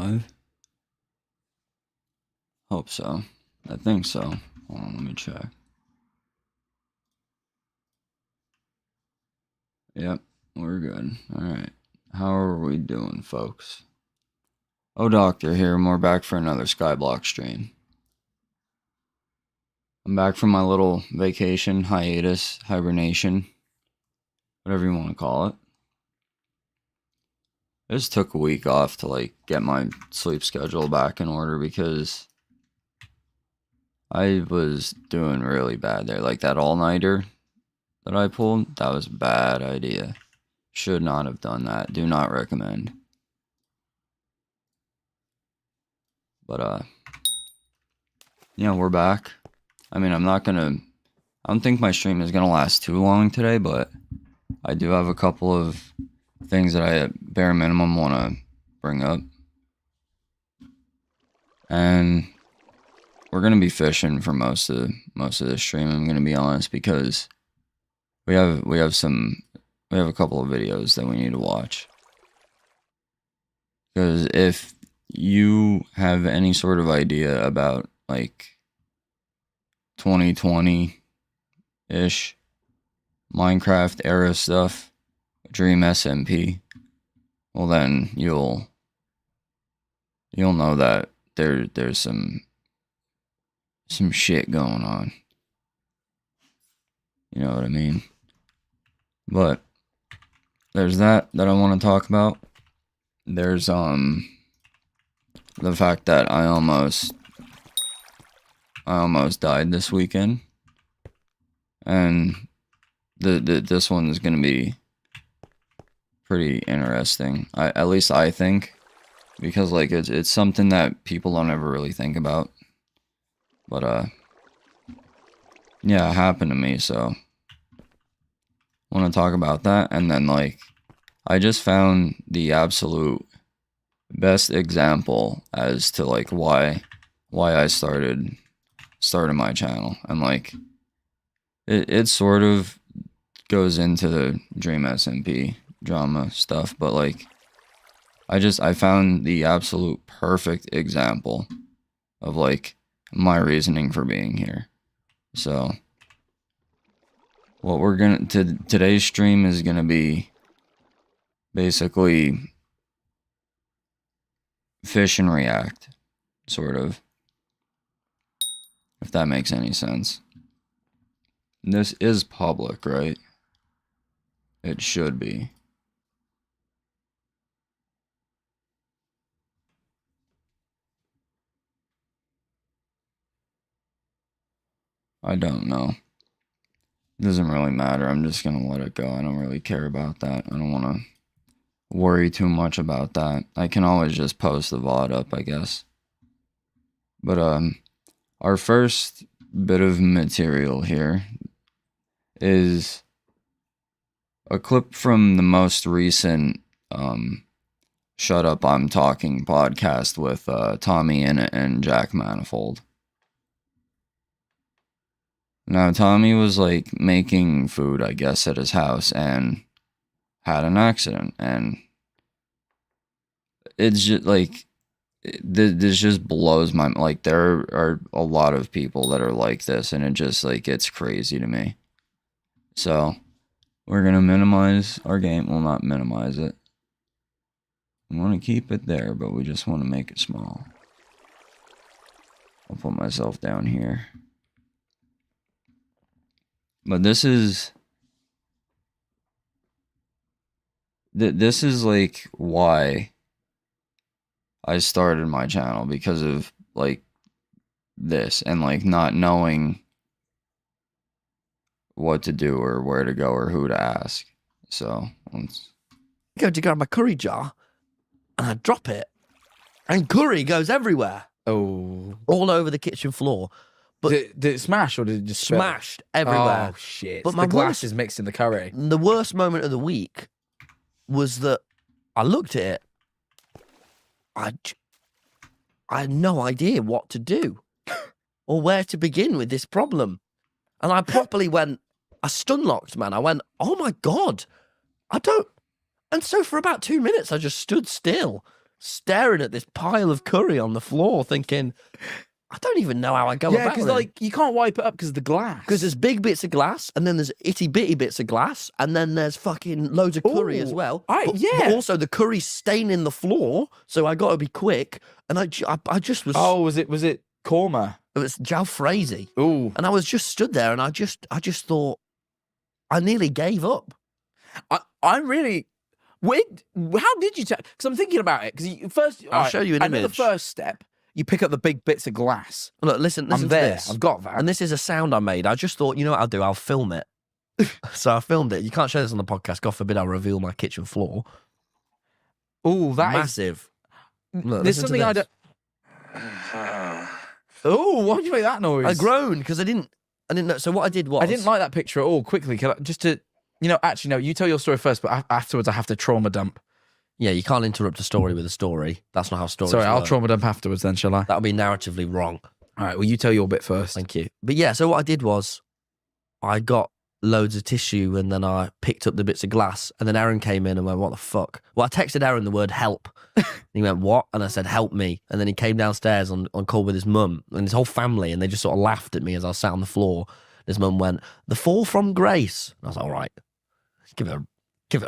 live? Hope so. I think so. Hold on, let me check. Yep, we're good. Alright. How are we doing, folks? Oh, Doctor here, and we're back for another Skyblock stream. I'm back from my little vacation, hiatus, hibernation, whatever you want to call it. I just took a week off to, like, get my sleep schedule back in order because I was doing really bad there. Like, that all-nighter that I pulled, that was a bad idea. Should not have done that. Do not recommend. But, yeah, we're back. I mean, I don't think my stream is gonna last too long today, but I do have a couple of things that I, at bare minimum, want to bring up. And we're gonna be fishing for most of the stream, I'm gonna be honest, because we have a couple of videos that we need to watch. Because if you have any sort of idea about, like, 2020-ish Minecraft era stuff, Dream SMP, well then you'll know that there's some shit going on. You know what I mean? But there's that I want to talk about. There's the fact that I almost died this weekend, and this one is gonna be pretty interesting. At least I think, because like it's something that people don't ever really think about. But yeah, it happened to me, so I want to talk about that. And then, like, I just found the absolute best example as to, like, why I started my channel. And, like, it sort of goes into the Dream SMP drama stuff, but, like, I found the absolute perfect example of, like, my reasoning for being here. So what we're gonna today's stream is gonna be basically fish and react, sort of, if that makes any sense. This is public, right? It should be. I don't know. It doesn't really matter. I'm just gonna let it go. I don't really care about that. I don't want to worry too much about that. I can always just post the VOD up, I guess. But our first bit of material here is a clip from the most recent Shut Up, I'm Talking podcast with Tommy in it and Jack Manifold. Now, Tommy was, like, making food, I guess, at his house and had an accident. And it's just, like, this just blows my mind. Like, there are a lot of people that are like this, and it just, like, it's crazy to me. So, we're going to minimize our game. Well, not minimize it. We want to keep it there, but we just want to make it small. I'll put myself down here. But this is like why I started my channel, because of, like, this, and, like, not knowing what to do or where to go or who to ask. So let's go to grab my curry jar and I drop it, and curry goes everywhere. Oh, all over the kitchen floor. But did it smash, or did it just spill? Smashed everywhere? Oh shit! But the glass is mixed in the curry. The worst moment of the week was that I looked at it. I had no idea what to do or where to begin with this problem, and I properly went. I stun-locked, man. I went, oh my God, I don't. And so for about 2 minutes, I just stood still staring at this pile of curry on the floor, thinking, I don't even know how I go Yeah, about because it. like you can't wipe it up because of the glass. Because there's big bits of glass, and then there's itty bitty bits of glass, and then there's fucking loads of curry as Ooh, well. yeah. But also the curry's staining the floor, so I got to be quick. And I just was. Oh, was it korma? It was jalfrezi, Ooh, and I was just stood there, and I just thought, I nearly gave up. I'm really. Wait, how did you? Because I'm thinking about it. Because first, I'll show you an I know the image. first step. You pick up the big bits of glass. Look, listen I'm to there. this. I've got that. And this is a sound I made. I just thought, you know what I'll do? I'll film it. So I filmed it. You can't show this on the podcast. God forbid I'll reveal my kitchen floor. Oh, that is massive. Look, there's listen to something I this. don't. Oh, why did you make that noise? I groaned because I didn't know. So what I did was I didn't like that picture at all. Quickly, just to, actually, no, you tell your story first, but afterwards I have to trauma dump. Yeah, you can't interrupt a story with a story. That's not how stories Sorry, I'll work. trauma dump afterwards then, shall I? That'll be narratively wrong. All right, well, you tell your bit first. Thank you. But yeah, so what I did was I got loads of tissue and then I picked up the bits of glass and then Aaron came in and went, what the fuck? Well, I texted Aaron the word help. And he went, what? And I said, help me. And then he came downstairs on call with his mum and his whole family and they just sort of laughed at me as I sat on the floor. His mum went, the fall from grace. And I was like, all right, give it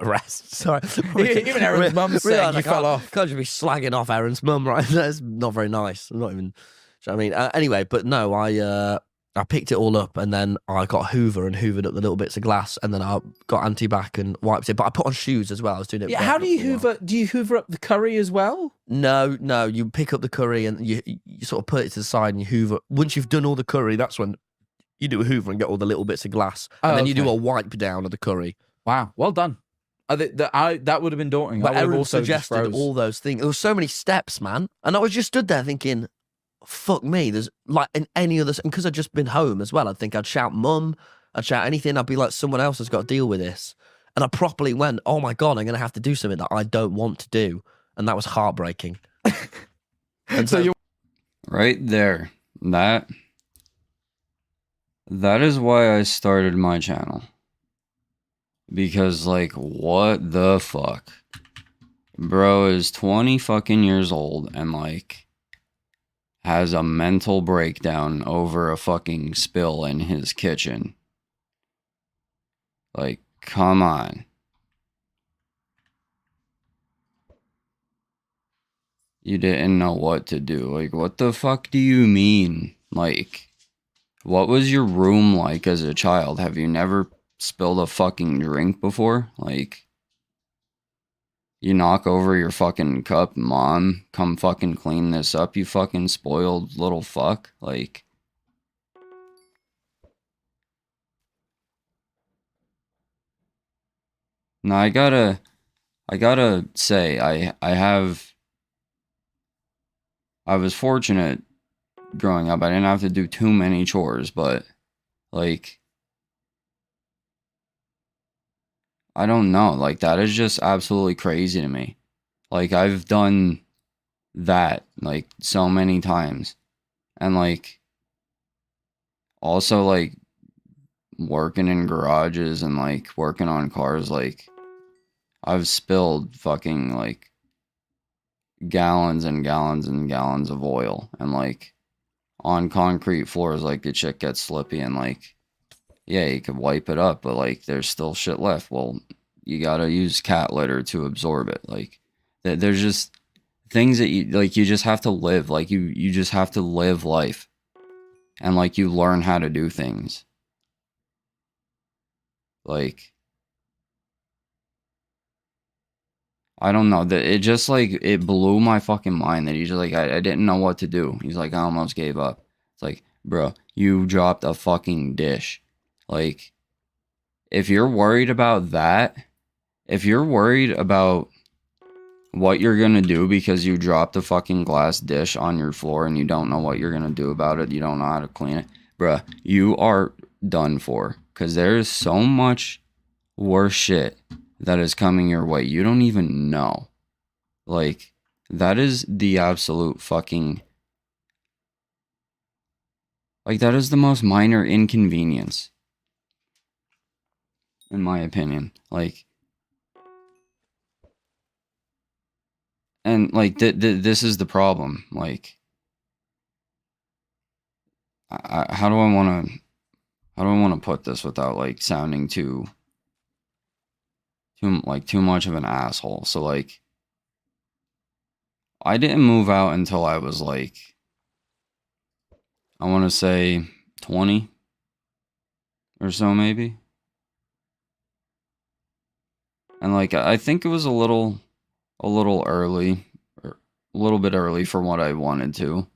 a rest. Sorry. Even Aaron's mum saying you fell off. Can't just be slagging off Aaron's mum, right? That's not very nice. I'm not even. Do you know what I mean? Anyway, but no, I picked it all up and then I got Hoover and hoovered up the little bits of glass and then I got antibac and wiped it. But I put on shoes as well. I was doing it. Yeah, how do you barefoot for a while. hoover? Do you hoover up the curry as well? No. You pick up the curry and you sort of put it to the side and you hoover. Once you've done all the curry, that's when you do a hoover and get all the little bits of glass. And then you do a wipe down of the curry. Wow, well done. That would have been daunting. But I would have Aaron also just suggested froze. all those things. There were so many steps, man. And I was just stood there thinking, fuck me. There's like in any other, because I'd just been home as well. I'd think I'd shout mum, I'd shout anything. I'd be like, someone else has got to deal with this. And I properly went, oh my God, I'm going to have to do something that I don't want to do. And that was heartbreaking. And So you Right there. That is why I started my channel. Because, like, what the fuck? Bro is 20 fucking years old and, like, has a mental breakdown over a fucking spill in his kitchen. Like, come on. You didn't know what to do. Like, what the fuck do you mean? Like, what was your room like as a child? Have you never spilled a fucking drink before? Like, you knock over your fucking cup, mom, come fucking clean this up, you fucking spoiled little fuck. Like, no, I gotta say, I was fortunate growing up. I didn't have to do too many chores, but, like, I don't know. Like, that is just absolutely crazy to me. Like, I've done that, like, so many times. And, like, also, like, working in garages and, like, working on cars, like, I've spilled fucking, like, gallons and gallons and gallons of oil. And, like, on concrete floors, like, the shit gets slippy and, like, yeah, you could wipe it up, but, like, there's still shit left. Well, you gotta use cat litter to absorb it. Like, there's just things that you, like, you just have to live. Like, you just have to live life. And, like, you learn how to do things. Like, I don't know. It just, like, it blew my fucking mind that he's just like, I didn't know what to do. He's like, I almost gave up. It's like, bro, you dropped a fucking dish. Like, if you're worried about that, if you're worried about what you're gonna do because you dropped a fucking glass dish on your floor and you don't know what you're gonna do about it, you don't know how to clean it, bruh, you are done for. Because there is so much worse shit that is coming your way. You don't even know. Like, that is the absolute fucking... Like, that is the most minor inconvenience. In my opinion. Like... And like this is the problem. Like, how do I want to put this without like sounding too much of an asshole? So like, I didn't move out until I was like, I want to say 20 or so maybe. And like, I think it was a little early, or a little bit early for what I wanted to.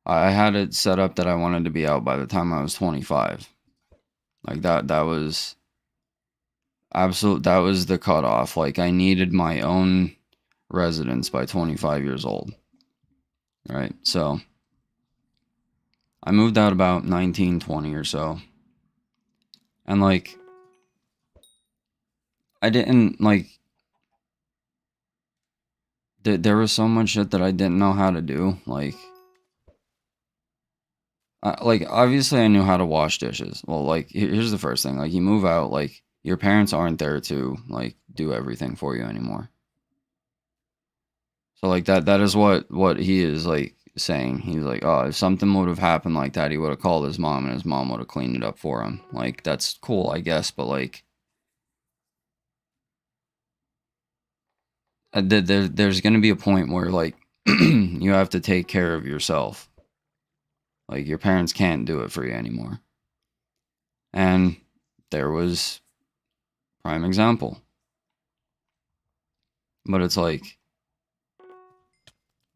I had it set up that I wanted to be out by the time I was 25. Like that was that was the cutoff. Like I needed my own residence by 25 years old. Right? So I moved out about 19, 20 or so. And like I didn't like there was so much shit that I didn't know how to do. Like obviously I knew how to wash dishes. Well, like here's the first thing. Like you move out, like your parents aren't there to like do everything for you anymore. So like that is what he is like saying. He's like, oh, if something would have happened like that, he would have called his mom and his mom would have cleaned it up for him. Like that's cool, I guess, but like there's gonna be a point where like you have to take care of yourself. Like your parents can't do it for you anymore. And there was prime example. But it's like,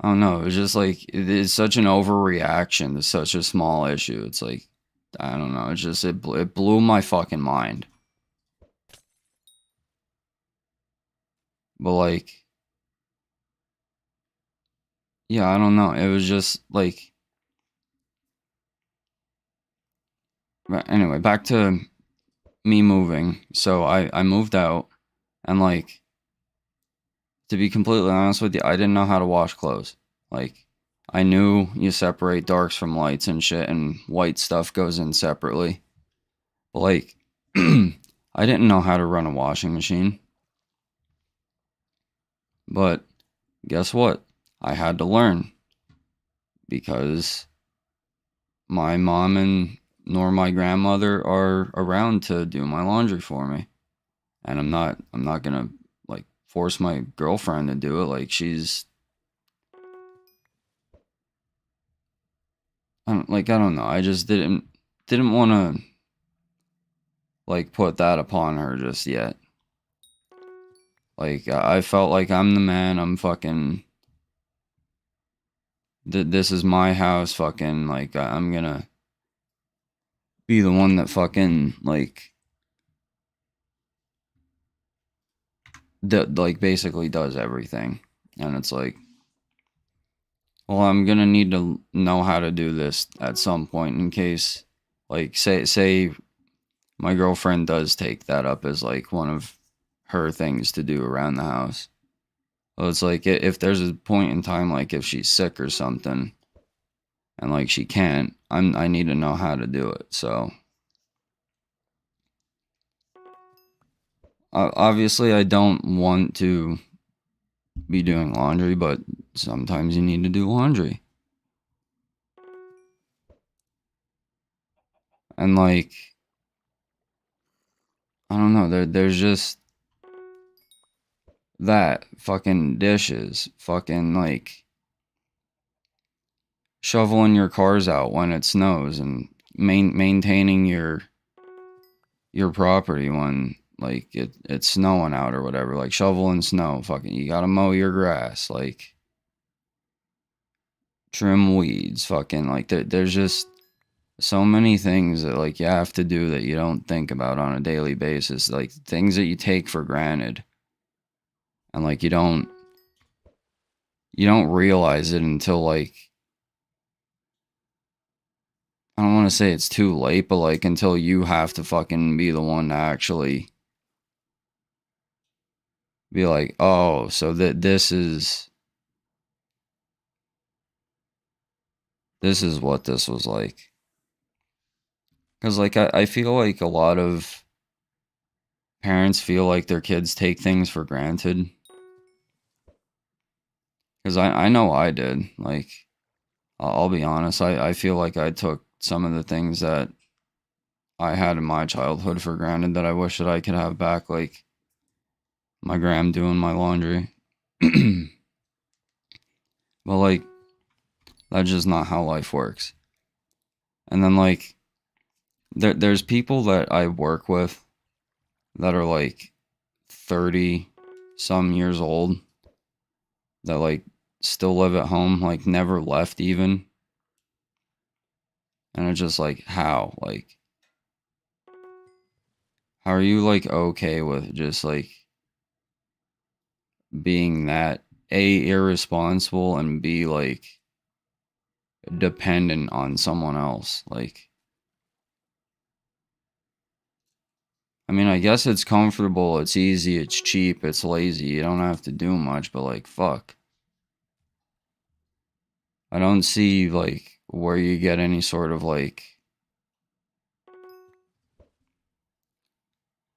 I don't know, it was just like it's such an overreaction to such a small issue. It's like, I don't know, it's just it blew my fucking mind. But like, yeah, I don't know. It was just like, but anyway, back to me moving. So I moved out, and like, to be completely honest with you, I didn't know how to wash clothes. Like, I knew you separate darks from lights and shit, and white stuff goes in separately. But like, I didn't know how to run a washing machine. But guess what? I had to learn, because my mom and nor my grandmother are around to do my laundry for me. And I'm not gonna like force my girlfriend to do it. Like I don't know. I just didn't want to like put that upon her just yet. Like I felt like I'm the man. I'm fucking this is my house. Fucking like I'm gonna be the one that fucking like that like basically does everything. And it's like, well, I'm gonna need to know how to do this at some point in case, like, say my girlfriend does take that up as like one of her things to do around the house. Well, it's like if there's a point in time, like if she's sick or something, and like she can't, I need to know how to do it. So obviously, I don't want to be doing laundry, but sometimes you need to do laundry. And like, I don't know, there's just that fucking dishes, fucking like shoveling your cars out when it snows, and maintaining your property when like it's snowing out or whatever, like shoveling snow, fucking you gotta mow your grass, like trim weeds, fucking like there's just so many things that like you have to do that you don't think about on a daily basis, like things that you take for granted, and like you don't realize it until like, I don't want to say it's too late, but like until you have to fucking be the one to actually be like, oh, so that this is what this was like. Because like I feel like a lot of parents feel like their kids take things for granted. Because I know I did. Like, I'll be honest. I feel like I took some of the things that I had in my childhood for granted that I wish that I could have back. Like, my gram doing my laundry. But, like, that's just not how life works. And then, like, there's people that I work with that are, like, 30 some years old that, like, still live at home, like, never left even. And it's just like, how? Like, how are you, like, okay with just, like, being that A, irresponsible, and B, like, dependent on someone else? Like, I mean, I guess it's comfortable, it's easy, it's cheap, it's lazy, you don't have to do much, but, like, fuck. I don't see, like, where you get any sort of, like,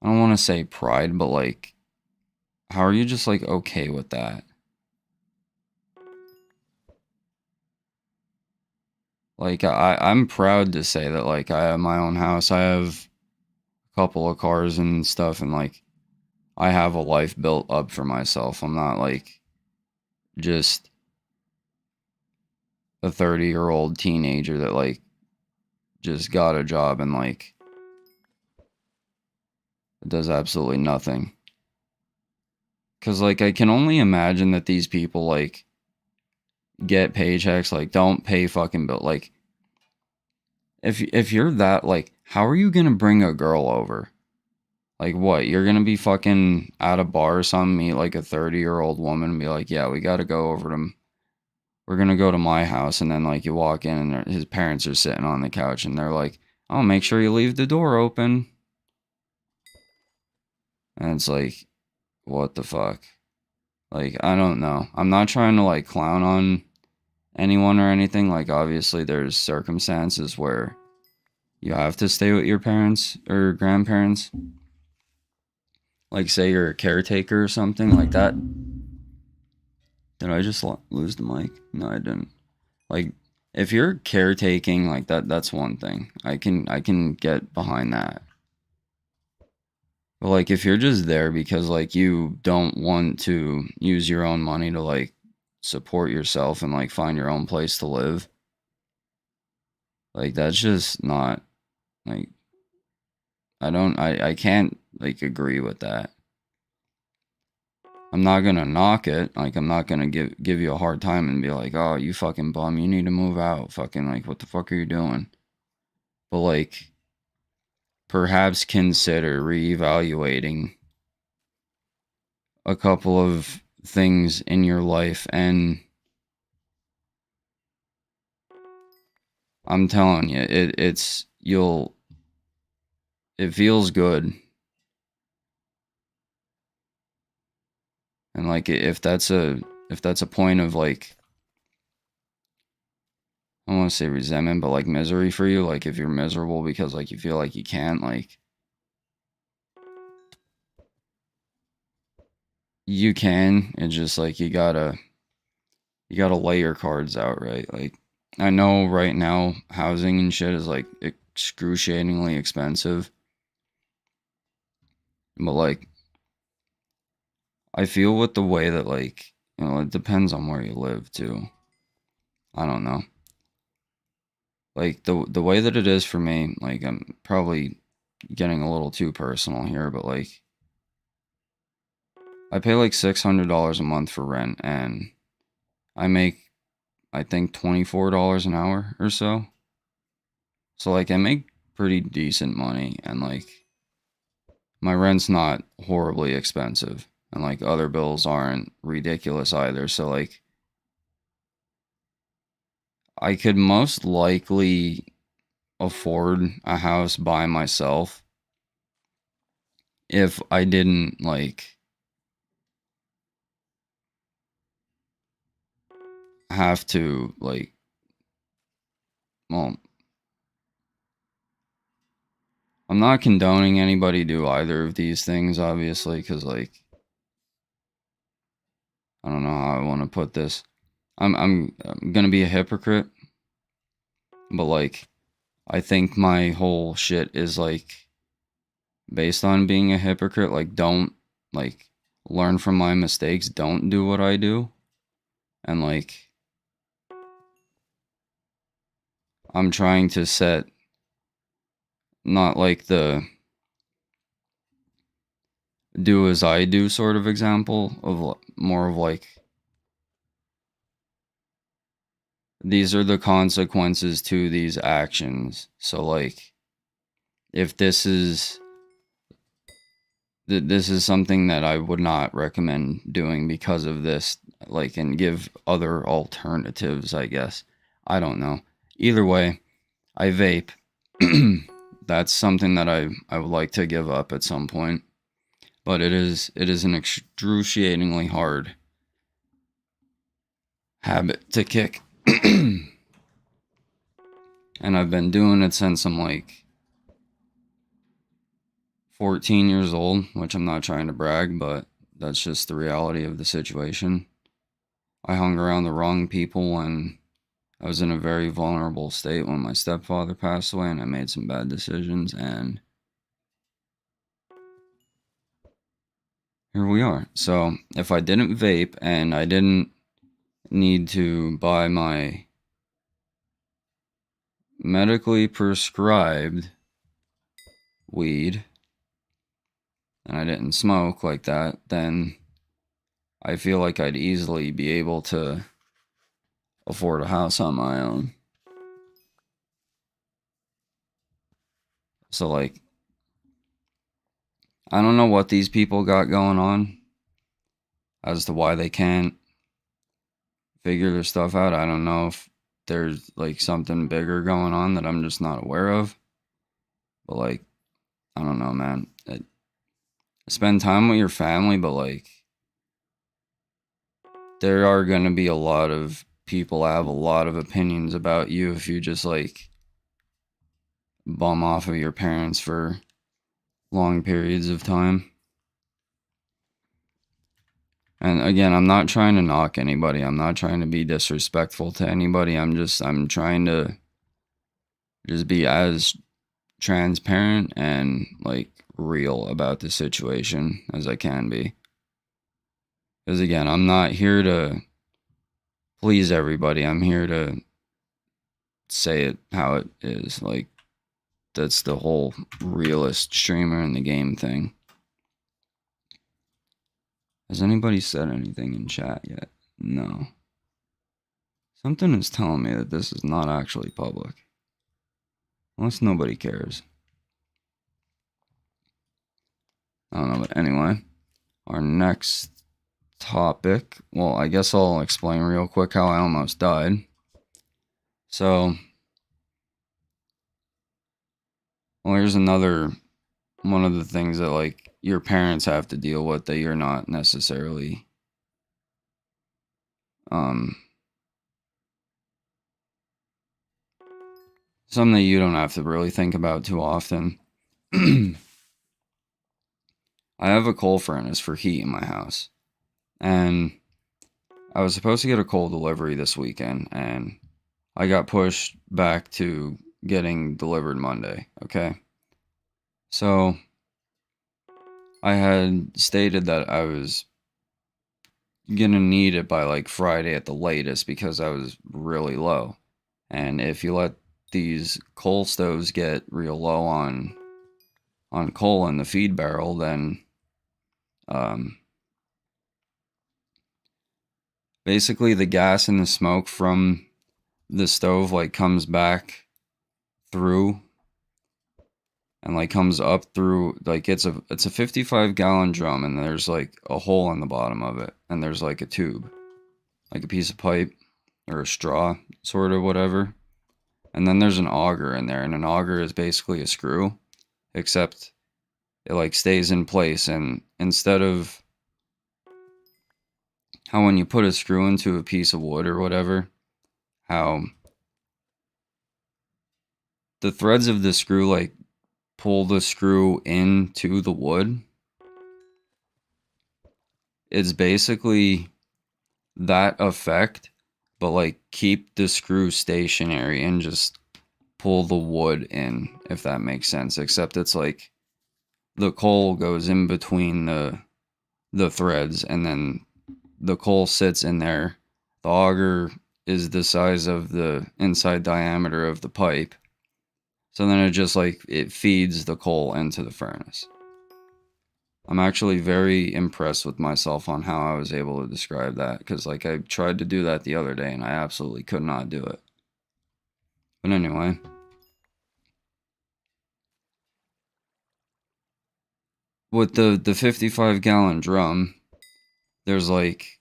I don't want to say pride, but, like, how are you just, like, okay with that? Like, I'm proud to say that, like, I have my own house, I have a couple of cars and stuff, and, like, I have a life built up for myself. I'm not, like, just a 30-year-old teenager that, like, just got a job and, like, does absolutely nothing. Because, like, I can only imagine that these people, like, get paychecks, like, don't pay fucking bill. Like, if you're that, like, how are you gonna bring a girl over? Like, what? You're gonna be fucking at a bar or something, meet, like, a 30-year-old woman and be like, yeah, we gotta go over to... We're gonna go to my house, and then, like, you walk in and his parents are sitting on the couch and they're like, oh, make sure you leave the door open. And it's like, what the fuck? Like, I don't know. I'm not trying to, like, clown on anyone or anything. Like, obviously there's circumstances where you have to stay with your parents or grandparents. Like, say you're a caretaker or something like that. Did I just lose the mic? No, I didn't. Like, if you're caretaking, like, that's one thing. I can get behind that. But, like, if you're just there because, like, you don't want to use your own money to, like, support yourself and, like, find your own place to live, like, that's just not, like, I can't, like, agree with that. I'm not gonna knock it. Like, I'm not gonna give you a hard time and be like, oh, you fucking bum, you need to move out. Fucking, like, what the fuck are you doing? But, like, perhaps consider reevaluating a couple of things in your life. And I'm telling you, it feels good. And, like, if that's a point of, like, I don't want to say resentment, but, like, misery for you, like, if you're miserable because, like, you feel like you can't, like, you can. It's just, like, you gotta lay your cards out, right? Like, I know right now housing and shit is, like, excruciatingly expensive, but, like, I feel with the way that, like, you know, it depends on where you live too. I don't know. Like, the way that it is for me, like, I'm probably getting a little too personal here, but, like, I pay like $600 a month for rent, and I make, I think, $24 an hour or so. So, like, I make pretty decent money, and, like, my rent's not horribly expensive, and, like, other bills aren't ridiculous either. So, like, I could most likely afford a house by myself if I didn't, like, have to, like, well, I'm not condoning anybody do either of these things, obviously, because, like, I don't know how I want to put this. I'm gonna be a hypocrite, but like I think my whole shit is like based on being a hypocrite. Like, don't like learn from my mistakes, don't do what I do. And like I'm trying to set not like the do as I do sort of example of more of like these are the consequences to these actions. So like if this is something that I would not recommend doing because of this, like, and give other alternatives, I guess. I don't know. Either way, I vape. That's something that I would like to give up at some point. But it is an excruciatingly hard habit to kick. And I've been doing it since I'm like 14 years old, which I'm not trying to brag, but that's just the reality of the situation. I hung around the wrong people when I was in a very vulnerable state when my stepfather passed away, and I made some bad decisions, and here we are. So if I didn't vape and I didn't need to buy my medically prescribed weed and I didn't smoke like that, then I feel like I'd easily be able to afford a house on my own. So like, I don't know what these people got going on as to why they can't figure their stuff out. I don't know if there's like something bigger going on that I'm just not aware of. But like, I don't know, man. Spend time with your family, but like, there are going to be a lot of people have a lot of opinions about you if you just like bum off of your parents for long periods of time. And again, I'm not trying to knock anybody. I'm not trying to be disrespectful to anybody. I'm trying to just be as transparent and like real about the situation as I can be. Because again, I'm not here to please everybody. I'm here to say it how it is. Like, that's the whole realist streamer in the game thing. Has anybody said anything in chat yet? No. Something is telling me that this is not actually public. Unless nobody cares. I don't know, but anyway. Our next topic. Well, I guess I'll explain real quick how I almost died. So, well, here's another one of the things that like your parents have to deal with that you're not necessarily something that you don't have to really think about too often. I have a coal furnace for heat in my house, and I was supposed to get a coal delivery this weekend, and I got pushed back to getting delivered Monday, okay? So I had stated that I was gonna need it by like Friday at the latest because I was really low. And if you let these coal stoves get real low on coal in the feed barrel, then basically the gas and the smoke from the stove like comes back through and like comes up through, like it's a 55-gallon drum, and there's like a hole in the bottom of it, and there's like a tube, like a piece of pipe or a straw, sort of, whatever. And then there's an auger in there, and an auger is basically a screw, except it like stays in place. And instead of how when you put a screw into a piece of wood or whatever, how the threads of the screw like pull the screw into the wood, it's basically that effect, but like keep the screw stationary and just pull the wood in, if that makes sense. Except it's like the coal goes in between the threads, and then the coal sits in there. The auger is the size of the inside diameter of the pipe. So then it just like, it feeds the coal into the furnace. I'm actually very impressed with myself on how I was able to describe that, because like I tried to do that the other day and I absolutely could not do it. But anyway. With the 55-gallon drum, there's like,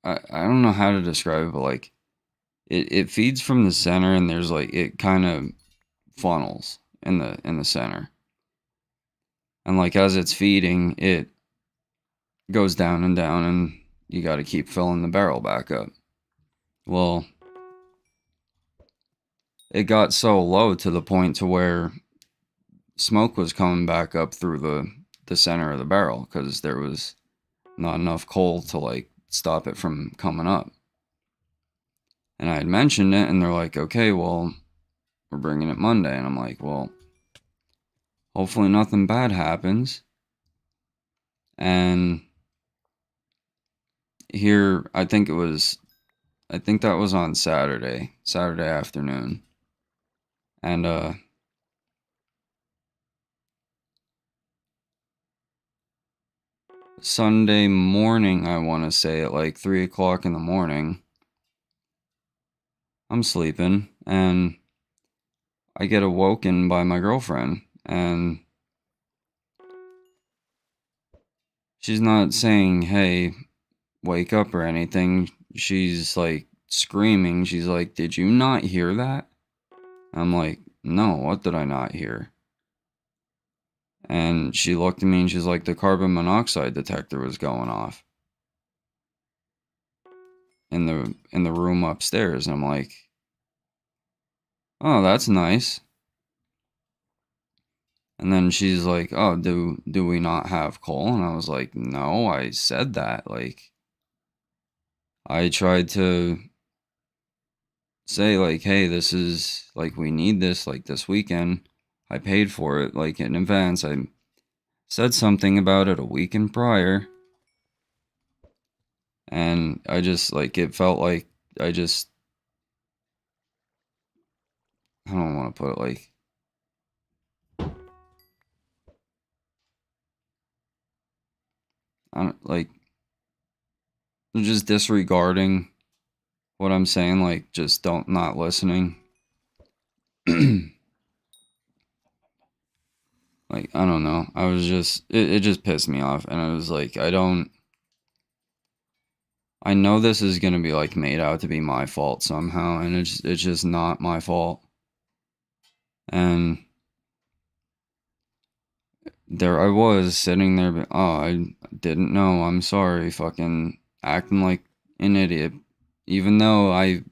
I don't know how to describe it, but like it feeds from the center, and there's like, it kind of funnels in the center. And like as it's feeding, it goes down and down, and you got to keep filling the barrel back up. Well, it got so low to the point to where smoke was coming back up through the center of the barrel, because there was not enough coal to like stop it from coming up. And I had mentioned it, and they're like, okay, well, we're bringing it Monday. And I'm like, well, hopefully nothing bad happens. And here, I think that was on Saturday afternoon. And Sunday morning, I want to say at like 3 o'clock in the morning, I'm sleeping, and I get awoken by my girlfriend, and she's not saying, hey, wake up or anything. She's like screaming. She's like, did you not hear that? I'm like, no, what did I not hear? And she looked at me and she's like, the carbon monoxide detector was going off in the room upstairs. And I'm like, oh, that's nice. And then she's like, oh, do we not have coal? And I was like, no, I said that. Like, I tried to say like, hey, this is like, we need this like this weekend. I paid for it like in advance. I said something about it a weekend prior. And I just like, it felt like I don't want to put it like, I don't like, just disregarding what I'm saying, like just not listening. Like, I don't know. I was just, it just pissed me off. And I was like, I know this is going to be like made out to be my fault somehow. And it's just not my fault. And there I was sitting there, but, oh, I didn't know. I'm sorry. Fucking acting like an idiot. Even though I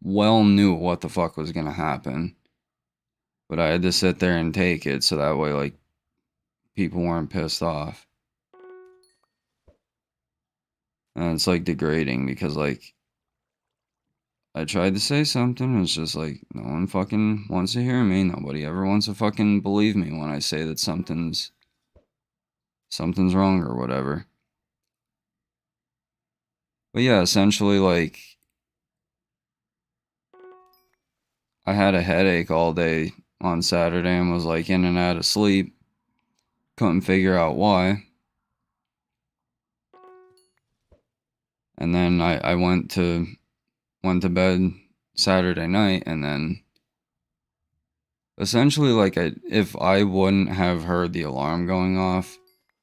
well knew what the fuck was going to happen. But I had to sit there and take it so that way, like, people weren't pissed off. And it's, like, degrading because, like, I tried to say something, and it's just, like, no one fucking wants to hear me. Nobody ever wants to fucking believe me when I say that something's wrong or whatever. But yeah, essentially, like, I had a headache all day on Saturday and was, like, in and out of sleep. Couldn't figure out why. And then I went to bed Saturday night, and then essentially, like, if I wouldn't have heard the alarm going off,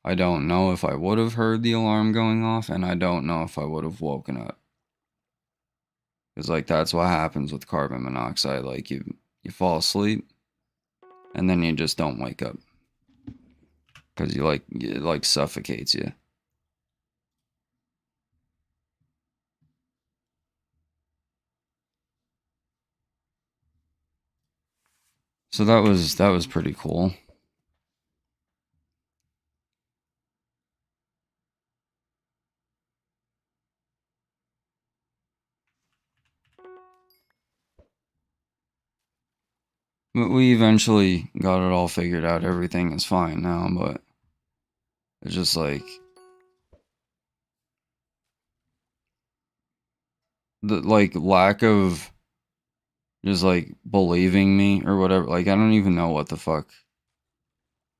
I don't know if I would have heard the alarm going off, and I don't know if I would have woken up. Because, like, that's what happens with carbon monoxide. Like, you fall asleep, and then you just don't wake up. Because it, like, suffocates you. So that was pretty cool. But we eventually got it all figured out. Everything is fine now, but it's just like the like lack of just like believing me or whatever. Like I don't even know what the fuck.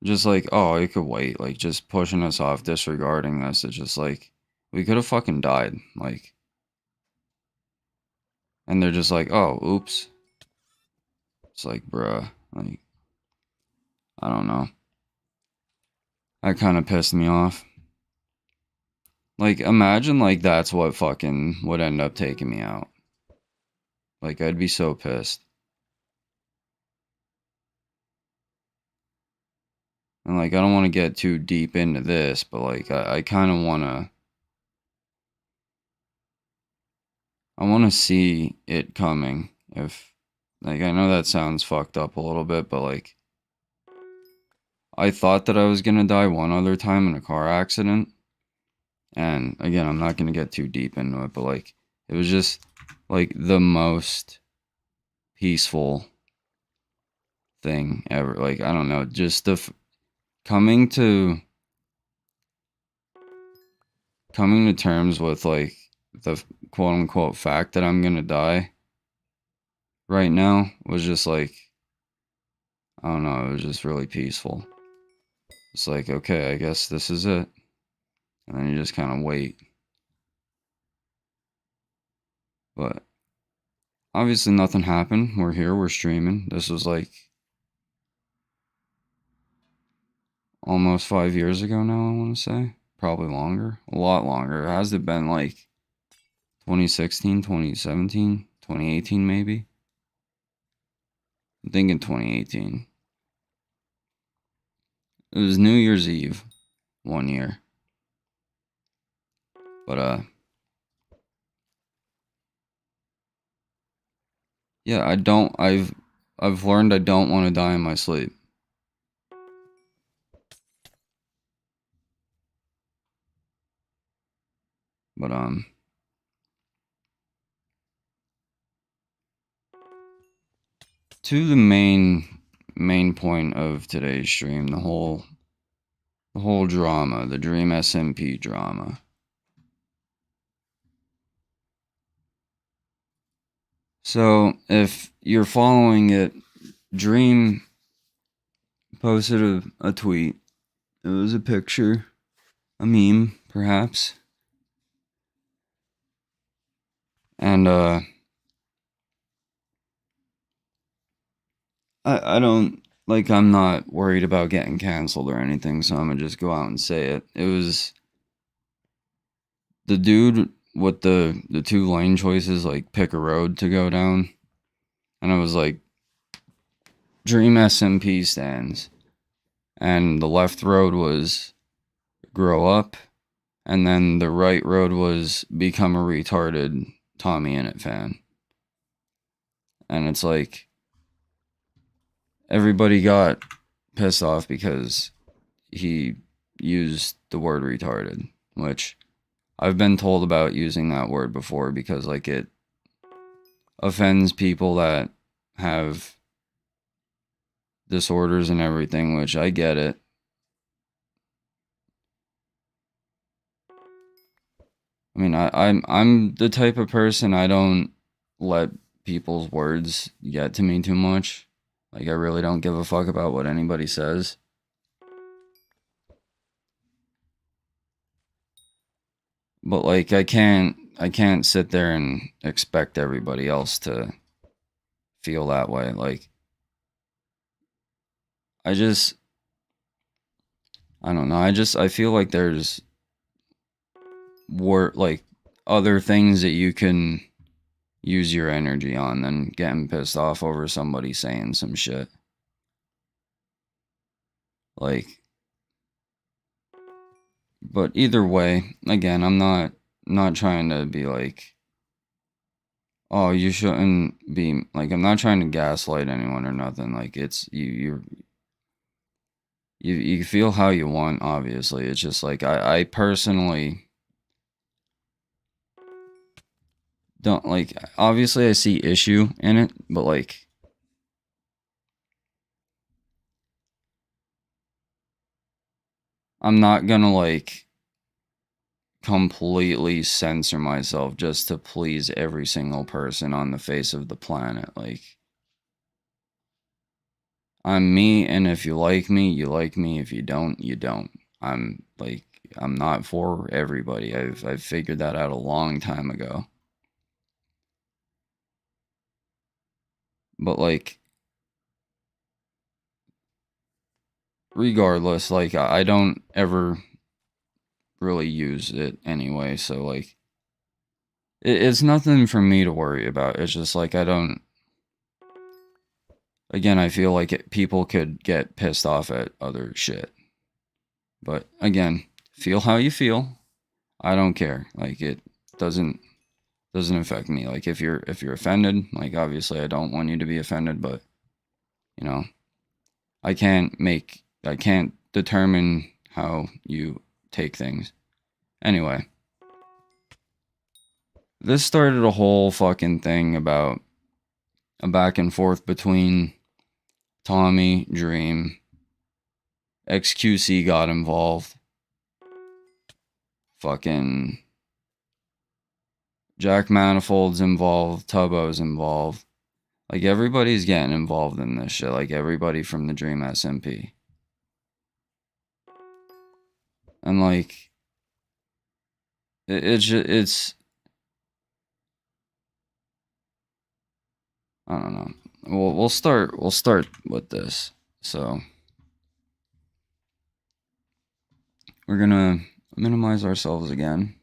Just like, oh, it could wait. Like just pushing us off, disregarding this. It's just like we could have fucking died. Like, and they're just like, oh, oops. It's like, bruh. Like, I don't know. That kind of pissed me off. Like, imagine like that's what fucking would end up taking me out. Like, I'd be so pissed. And like, I don't want to get too deep into this, but like, I kind of want to. I want to see it coming. If, like, I know that sounds fucked up a little bit, but like, I thought that I was gonna die one other time in a car accident. And again, I'm not gonna get too deep into it, but like, it was just like the most peaceful thing ever. Like, I don't know, just the coming to terms with like the quote unquote fact that I'm gonna die right now was just like, I don't know, it was just really peaceful. It's like, okay, I guess this is it. And then you just kind of wait. But obviously nothing happened. We're here, we're streaming. This was like almost 5 years ago now, I want to say. Probably longer. A lot longer. Has it been like 2016, 2017, 2018 maybe? I'm thinking 2018. It was New Year's Eve one year. But yeah, I've learned I don't want to die in my sleep. But to the main point of today's stream, the whole drama, the Dream SMP drama. So, if you're following it, Dream posted a tweet. It was a picture, a meme, perhaps. And I don't like, I'm not worried about getting canceled or anything, so I'm gonna just go out and say it. It was the dude with the two lane choices, like pick a road to go down. And I was like, Dream SMP stands. And the left road was grow up. And then the right road was become a retarded Tommy Innit fan. And it's like, everybody got pissed off because he used the word retarded, which I've been told about using that word before because like it offends people that have disorders and everything, which I get it. I mean, I'm the type of person, I don't let people's words get to me too much. Like, I really don't give a fuck about what anybody says. But like, I can't sit there and expect everybody else to feel that way. Like, I don't know. I feel like there's like other things that you can use your energy on than getting pissed off over somebody saying some shit. Like, but either way, again, I'm not trying to be like, oh, you shouldn't be, like, I'm not trying to gaslight anyone or nothing. Like, it's you feel how you want, obviously. It's just like I personally don't, like, obviously I see issue in it, but like, I'm not gonna like completely censor myself just to please every single person on the face of the planet. Like, I'm me, and if you like me, you like me. If you don't, you don't. I'm like, I'm not for everybody. I've figured that out a long time ago. But like, regardless, like I don't ever really use it anyway, so like it's nothing for me to worry about. It's just like I don't, again, I feel like people could get pissed off at other shit. But again, feel how you feel. I don't care. Like it doesn't affect me. Like if you're offended, like obviously I don't want you to be offended, but you know, I can't determine how you take things. Anyway, this started a whole fucking thing about a back and forth between Tommy, Dream, XQC got involved, fucking Jack Manifold's involved, Tubbo's involved. Like everybody's getting involved in this shit. Like everybody from the Dream SMP. And like it's I don't know. We'll start with this. So we're gonna minimize ourselves again.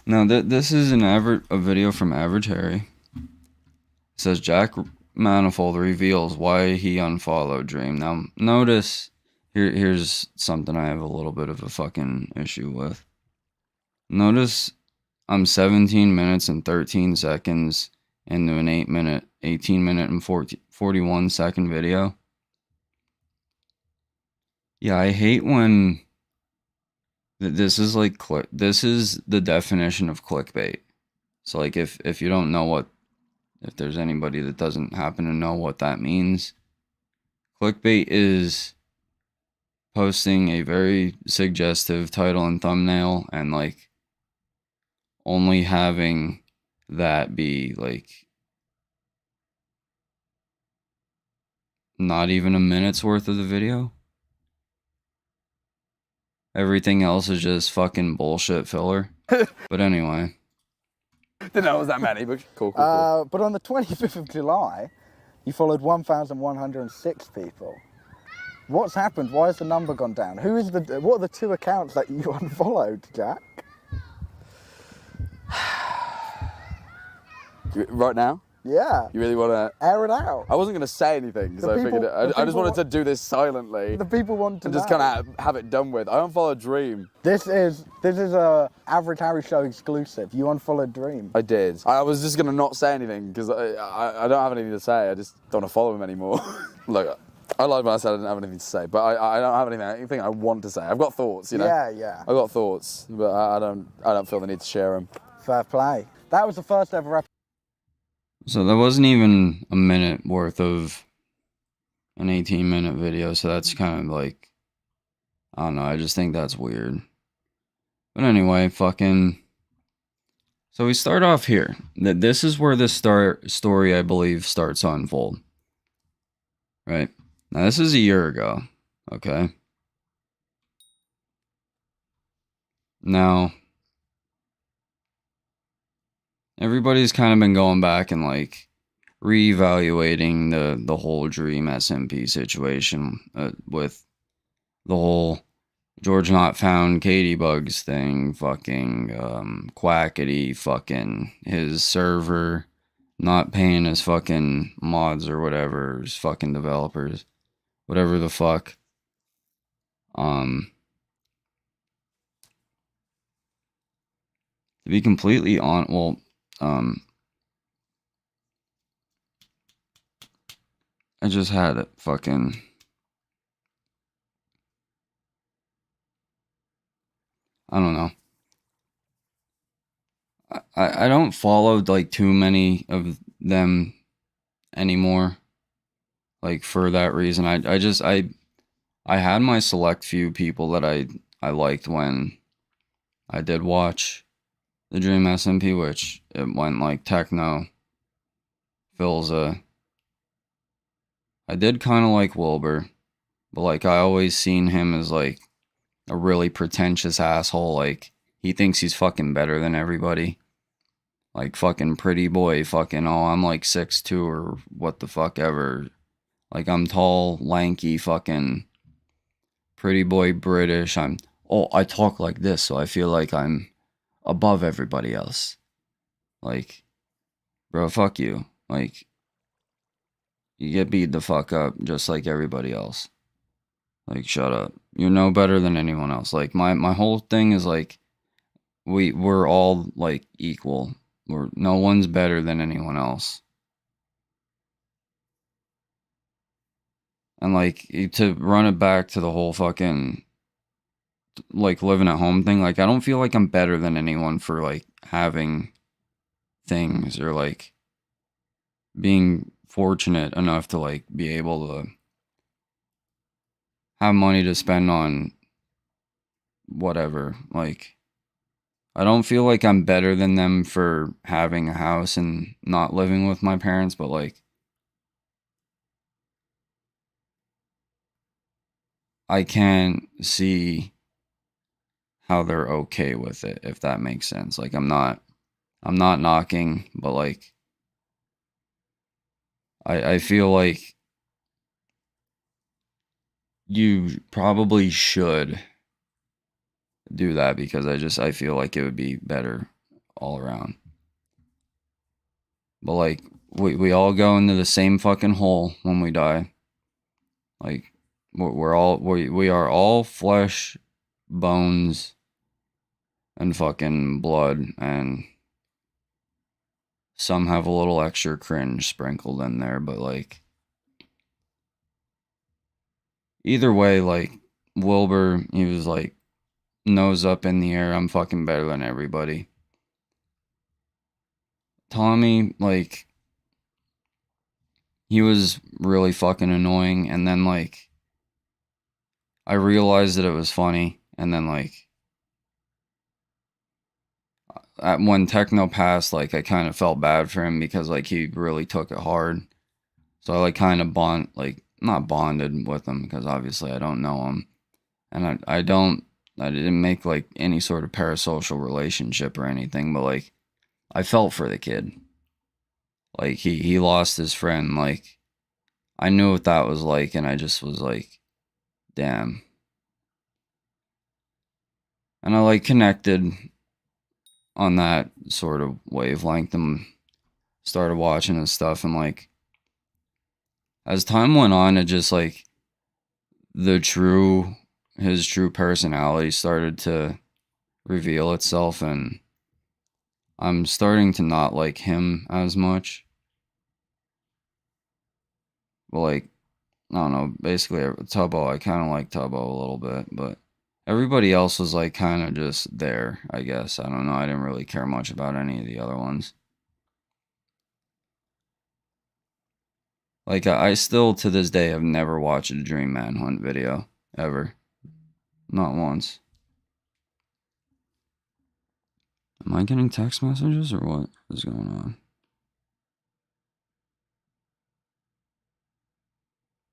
Now this is a video from Average Harry. It says Jack Manifold reveals why he unfollowed Dream. Now notice here's something I have a little bit of a fucking issue with. Notice I'm 17 minutes and 13 seconds into an 18 minute and 41 second video. Yeah, I hate when this is like this is the definition of clickbait. So like if you don't know if there's anybody that doesn't happen to know what that means, clickbait is posting a very suggestive title and thumbnail and like only having that be like not even a minute's worth of the video. Everything else is just fucking bullshit filler. But anyway. Didn't know it was that many, but cool. But on the 25th of July, you followed 1,106 people. What's happened? Why has the number gone down? What are the two accounts that you unfollowed, Jack? Right now? Yeah. You really want to air it out? I wasn't going to say anything because I figured I just wanted to do this silently. The people want to and just kind of have it done with. I unfollowed Dream. This is a Average Harry Show exclusive. You unfollowed Dream. I did. I was just going to not say anything because I don't have anything to say. I just don't want to follow him anymore. Look, I lied when I said I didn't have anything to say, but I don't have anything I want to say. I've got thoughts, you know. Yeah. I've got thoughts, but I don't feel the need to share them. Fair play. That was the first ever episode. So that wasn't even a minute worth of an 18-minute video, so that's kind of like, I don't know, I just think that's weird. But anyway, so we start off here. This is where the story, I believe, starts to unfold. Right? Now, this is a year ago, okay? Now, everybody's kind of been going back and like reevaluating the whole Dream SMP situation with the whole George Not Found Katie Bugs thing, fucking Quackity, fucking his server not paying his fucking mods or whatever, his fucking developers, whatever the fuck. To be completely I just had it fucking... I don't know. I don't follow like too many of them anymore. Like, for that reason, I had my select few people that I liked when I did watch the Dream SMP, which it went like Techno, Philza. I did kind of like Wilbur, but like I always seen him as like a really pretentious asshole. Like, he thinks he's fucking better than everybody. Like, fucking pretty boy, fucking, oh, I'm like 6'2" or what the fuck ever. Like, I'm tall, lanky, fucking pretty boy British. I talk like this, so I feel like I'm above everybody else. Like, bro, fuck you. Like, you get beat the fuck up just like everybody else. Like, shut up. You're no better than anyone else. Like, my whole thing is like, we're all like equal. No one's better than anyone else. And like, to run it back to the whole fucking like living at home thing, like I don't feel like I'm better than anyone for like having things or like being fortunate enough to like be able to have money to spend on whatever. Like, I don't feel like I'm better than them for having a house and not living with my parents, but like, I can't see how they're okay with it, if that makes sense. Like, I'm not knocking, but like, I feel like you probably should do that, because I feel like it would be better all around. But like, we all go into the same fucking hole when we die. Like, we are all flesh, bones, and fucking blood, and some have a little extra cringe sprinkled in there, but like, either way, like, Wilbur, he was like, nose up in the air, I'm fucking better than everybody. Tommy, like, he was really fucking annoying, and then like, I realized that it was funny, and then like, when Techno passed, like, I kind of felt bad for him, because like, he really took it hard. So I like kind of not bonded with him, because obviously I don't know him, and I didn't make like any sort of parasocial relationship or anything, but like, I felt for the kid. Like, he lost his friend. Like, I knew what that was like, and I just was like, damn. And I like connected on that sort of wavelength and started watching his stuff, and like, as time went on, it just like, his true personality started to reveal itself, and I'm starting to not like him as much. But like, I don't know, basically Tubbo, I kind of like Tubbo a little bit, but everybody else was like kind of just there, I guess. I don't know, I didn't really care much about any of the other ones. Like, I still to this day have never watched a Dream Manhunt video, ever. Not once. Am I getting text messages or what is going on?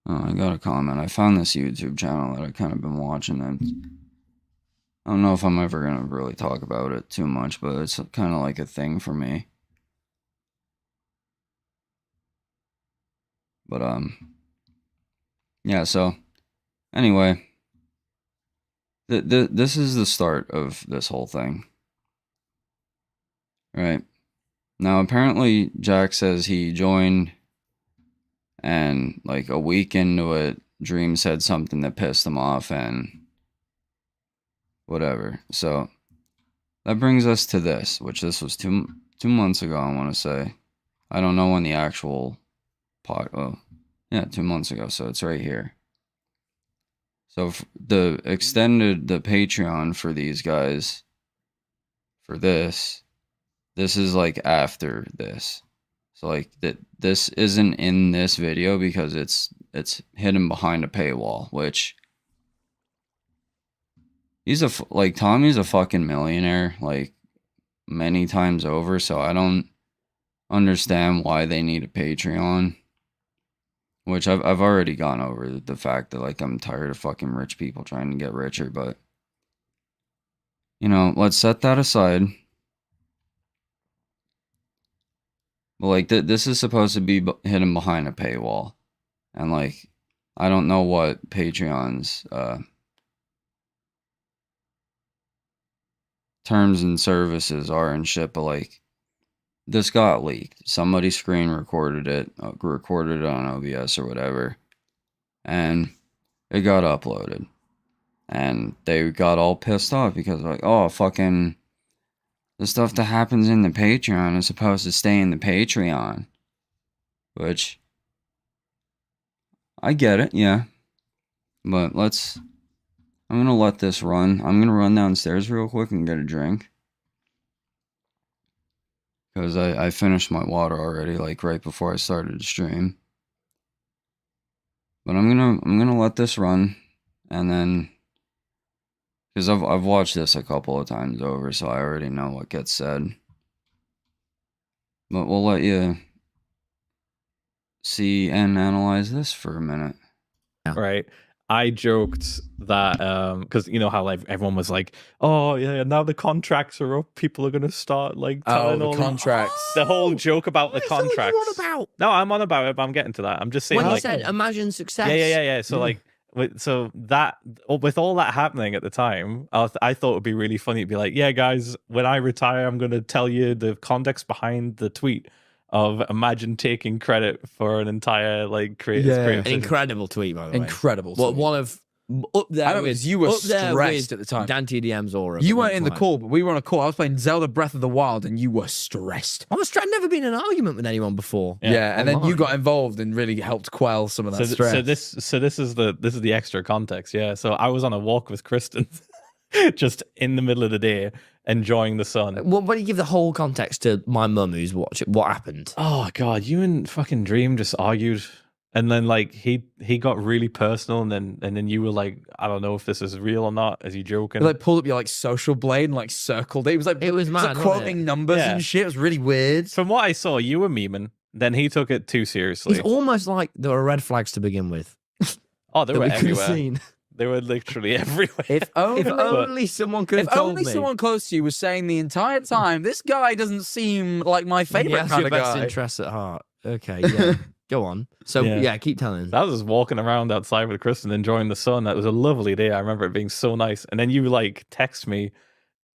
Oh, I got a comment. I found this YouTube channel that I kind of been watching, and I don't know if I'm ever going to really talk about it too much, but it's kind of like a thing for me. But, yeah, so, anyway, this is the start of this whole thing. Right. Now, apparently, Jack says he joined, and like a week into it, Dream said something that pissed him off, and whatever. So that brings us to this, which this was two months ago, I want to say. I don't know when the actual yeah, 2 months ago, so it's right here. So the Patreon for these guys, for this is like after this. So like this isn't in this video because it's hidden behind a paywall, which he's like Tommy's a fucking millionaire like many times over, so I don't understand why they need a Patreon. Which I've already gone over the fact that like I'm tired of fucking rich people trying to get richer, but you know, let's set that aside. But like this is supposed to be hidden behind a paywall, and like I don't know what Patreon's terms and services are and shit, but like this got leaked. Somebody screen recorded it on OBS or whatever, and it got uploaded, and they got all pissed off because like, oh fucking. The stuff that happens in the Patreon is supposed to stay in the Patreon. Which, I get it, yeah. But I'm gonna let this run. I'm gonna run downstairs real quick and get a drink. Because I finished my water already, like right before I started the stream. But I'm gonna let this run, and then... Because I've watched this a couple of times over, so I already know what gets said. But we'll let you see and analyze this for a minute. Right. I joked that because you know how like everyone was like, oh yeah, now the contracts are up, people are gonna start like telling all the contracts. The whole joke about the contracts. What about? No, I'm on about it, but I'm getting to that. I'm just saying When you like said imagine success. yeah. So like so that with all that happening at the time, I thought it'd be really funny to be like, yeah, guys, when I retire, I'm going to tell you the context behind the tweet of imagine taking credit for an entire like creative. An incredible tweet, by the way. Incredible. Well, one of up there. I remember you were up there stressed with at the time. Dan TDM's aura. You weren't in the call, but we were on a call. I was playing Zelda Breath of the Wild, and you were stressed. I've never been in an argument with anyone before. Yeah, and then you got involved and really helped quell some of that stress. So this is the extra context. Yeah. So I was on a walk with Kristen, just in the middle of the day, enjoying the sun. Well, why don't you give the whole context to my mum who's watching? What happened? Oh God, you and fucking Dream just argued. And then like he got really personal, and then you were like, I don't know if this is real or not. Is he joking? He like pulled up your like social blade and like circled it. It was like It was mad, wasn't quoting numbers Yeah. and shit. It was really weird. From what I saw, you were memeing. Then he took it too seriously. It's almost like there were red flags to begin with. Oh, they that were we could have everywhere. seen. They were literally everywhere. If only, If only someone could if have told only me. someone close to you was saying the entire time, this guy doesn't seem like my He favorite has kind your of best guy. interests at heart. Okay, yeah. Go on. So yeah, keep telling. I was just walking around outside with Kristen, enjoying the sun. That was a lovely day. I remember it being so nice. And then you like text me,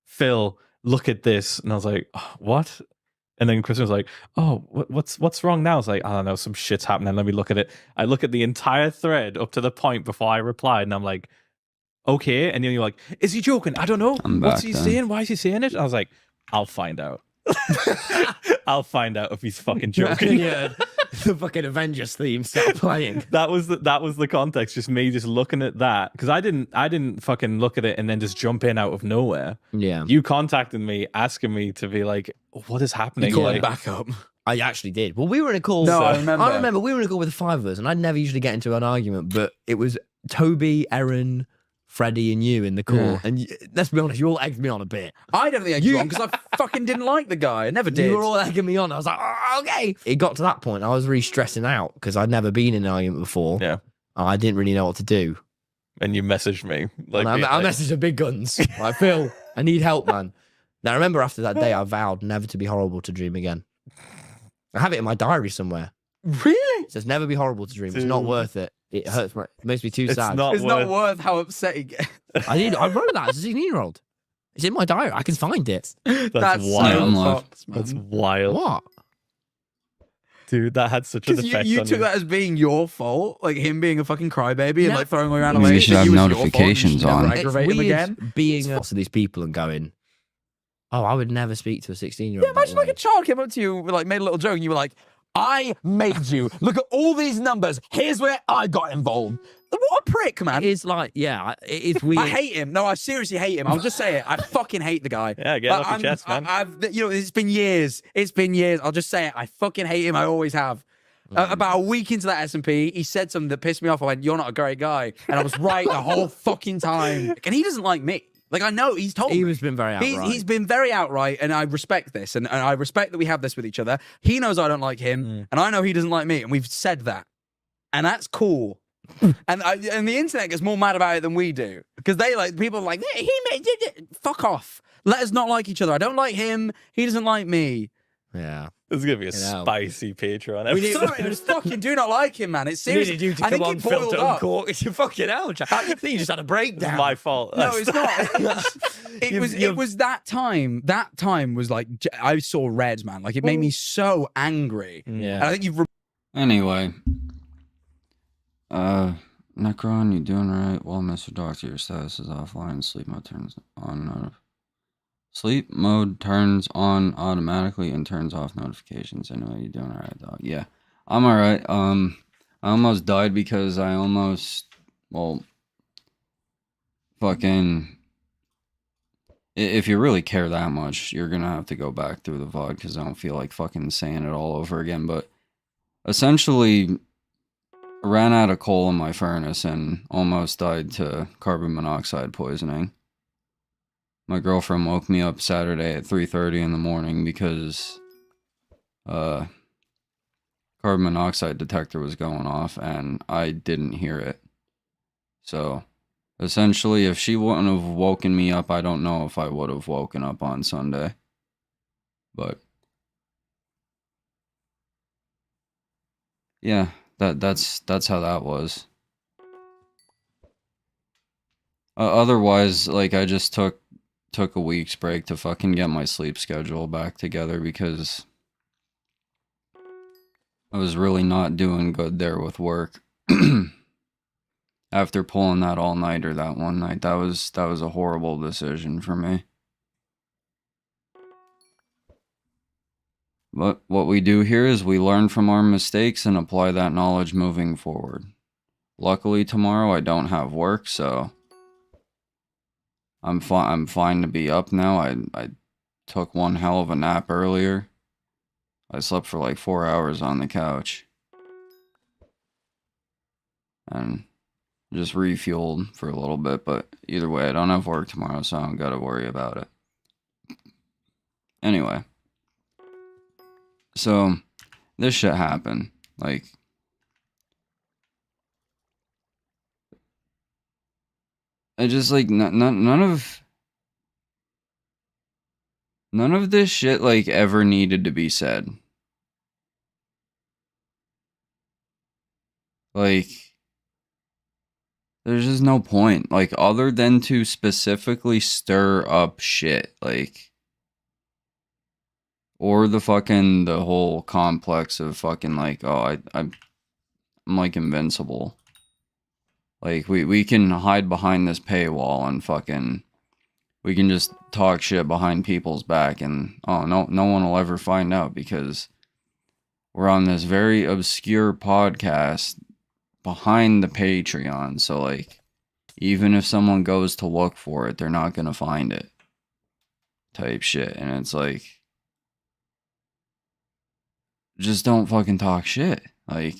Phil, look at this, and I was like, oh, what? And then Kristen was like, oh, what's wrong now? I was like, I don't know, some shit's happening. Let me look at it. I look at the entire thread up to the point before I replied, and I'm like, okay. And then you're like, is he joking? I don't know. I'm What's back he then. saying? Why is he saying it? And I was like, I'll find out. I'll find out if he's fucking joking. Yeah, the fucking Avengers theme started playing. That was the context. Just me just looking at that because I didn't fucking look at it and then just jump in out of nowhere. Yeah, You contacted me asking me to be like, what is happening? You called Like, him back up. I actually did. Well, we were in a call. No, I remember. I remember we were in a call with the five of us, and I'd never usually get into an argument, but it was Toby, Erin, Freddie, and you in the call. Yeah. And let's be honest, you all egged me on a bit. I don't think I on because I fucking didn't like the guy. I never did. You were all egging me on. I was like, oh, okay. It got to that point. I was really stressing out because I'd never been in an argument before. Yeah. I didn't really know what to do. and you messaged me. Like, And I messaged the big guns. Like, Phil, I need help, man. Now, I remember after that day, I vowed never to be horrible to dream again. I have it in my diary somewhere. Really? It says never be horrible to dream. It's not worth it. It hurts. It makes me too It's sad. not It's not worth how upset he gets. I wrote that as a 16-year-old. It's in my diary. I can find it. That's so wild. fucked, man. That's wild. What? Dude, that had such an Because effect you on took that as being your fault, like him being a fucking crybaby and No. like throwing me around Maybe like you should have was your fault and notifications you should never on. It's aggravate him weird again. being to these people and going, oh, I would never speak to a 16-year-old. Yeah, imagine like a child came up to you, like made a little joke, and you were like, I made you. Look at all these numbers. Here's where I got involved. What a prick, man. It's like, yeah, it is weird. I hate him. No, I seriously hate him. I'll just say it. I fucking hate the guy. Yeah, get it off your chest, man. It's been years. It's been years. I'll just say it. I fucking hate him. I always have. About a week into that S&P, he said something that pissed me off. I went, "You're not a great guy," and I was right the whole fucking time. And he doesn't like me. Like, I know he's told me. He has been very outright. He's been very outright, and I respect this, and I respect that we have this with each other. He knows I don't like him, and I know he doesn't like me, and we've said that, and that's cool. and the internet gets more mad about it than we do, because people are like, he made it. Fuck off. Let us not like each other. I don't like him. He doesn't like me. Yeah. This is gonna be a spicy Patreon We episode. sorry, I just fucking do not like him, man. It's serious. We needed you to I come think on he boiled filter up. uncork. It's your fucking ouch. I think you just had a It's breakdown. my fault. No, it's not. It was that time. That time was like I saw red, man. Like it made me so angry. Yeah. And I think you've. Anyway, Necron, you doing alright? Well, Mr. Doctor, your status is offline. Sleep mode turns on. Sleep mode turns on automatically and turns off notifications. Anyway, you doing alright, dog? Yeah, I'm alright. I almost died because I almost, fucking. If you really care that much, you're gonna have to go back through the VOD because I don't feel like fucking saying it all over again. But essentially, ran out of coal in my furnace and almost died to carbon monoxide poisoning. My girlfriend woke me up Saturday at 3:30 in the morning because carbon monoxide detector was going off and I didn't hear it. So essentially, if she wouldn't have woken me up, I don't know if I would have woken up on Sunday. But yeah, that's how that was. Otherwise, like, I just took a week's break to fucking get my sleep schedule back together because I was really not doing good there with work. After pulling that all-nighter that one night, that was a horrible decision for me. But what we do here is we learn from our mistakes and apply that knowledge moving forward. Luckily tomorrow I don't have work, so I'm fine to be up now. I took one hell of a nap earlier. I slept for like 4 hours on the couch. And just refueled for a little bit, but either way, I don't have work tomorrow, so I don't gotta worry about it. Anyway. So, this shit happened. Like, I just, like, none of this shit, like, ever needed to be said. Like, there's just no point, like, other than to specifically stir up shit, like, or the whole complex of fucking, like, oh, I'm like invincible. Like, we can hide behind this paywall and fucking, we can just talk shit behind people's back and, oh, no one will ever find out because we're on this very obscure podcast behind the Patreon, so, like, even if someone goes to look for it, they're not gonna find it. Type shit, and it's like, just don't fucking talk shit. Like,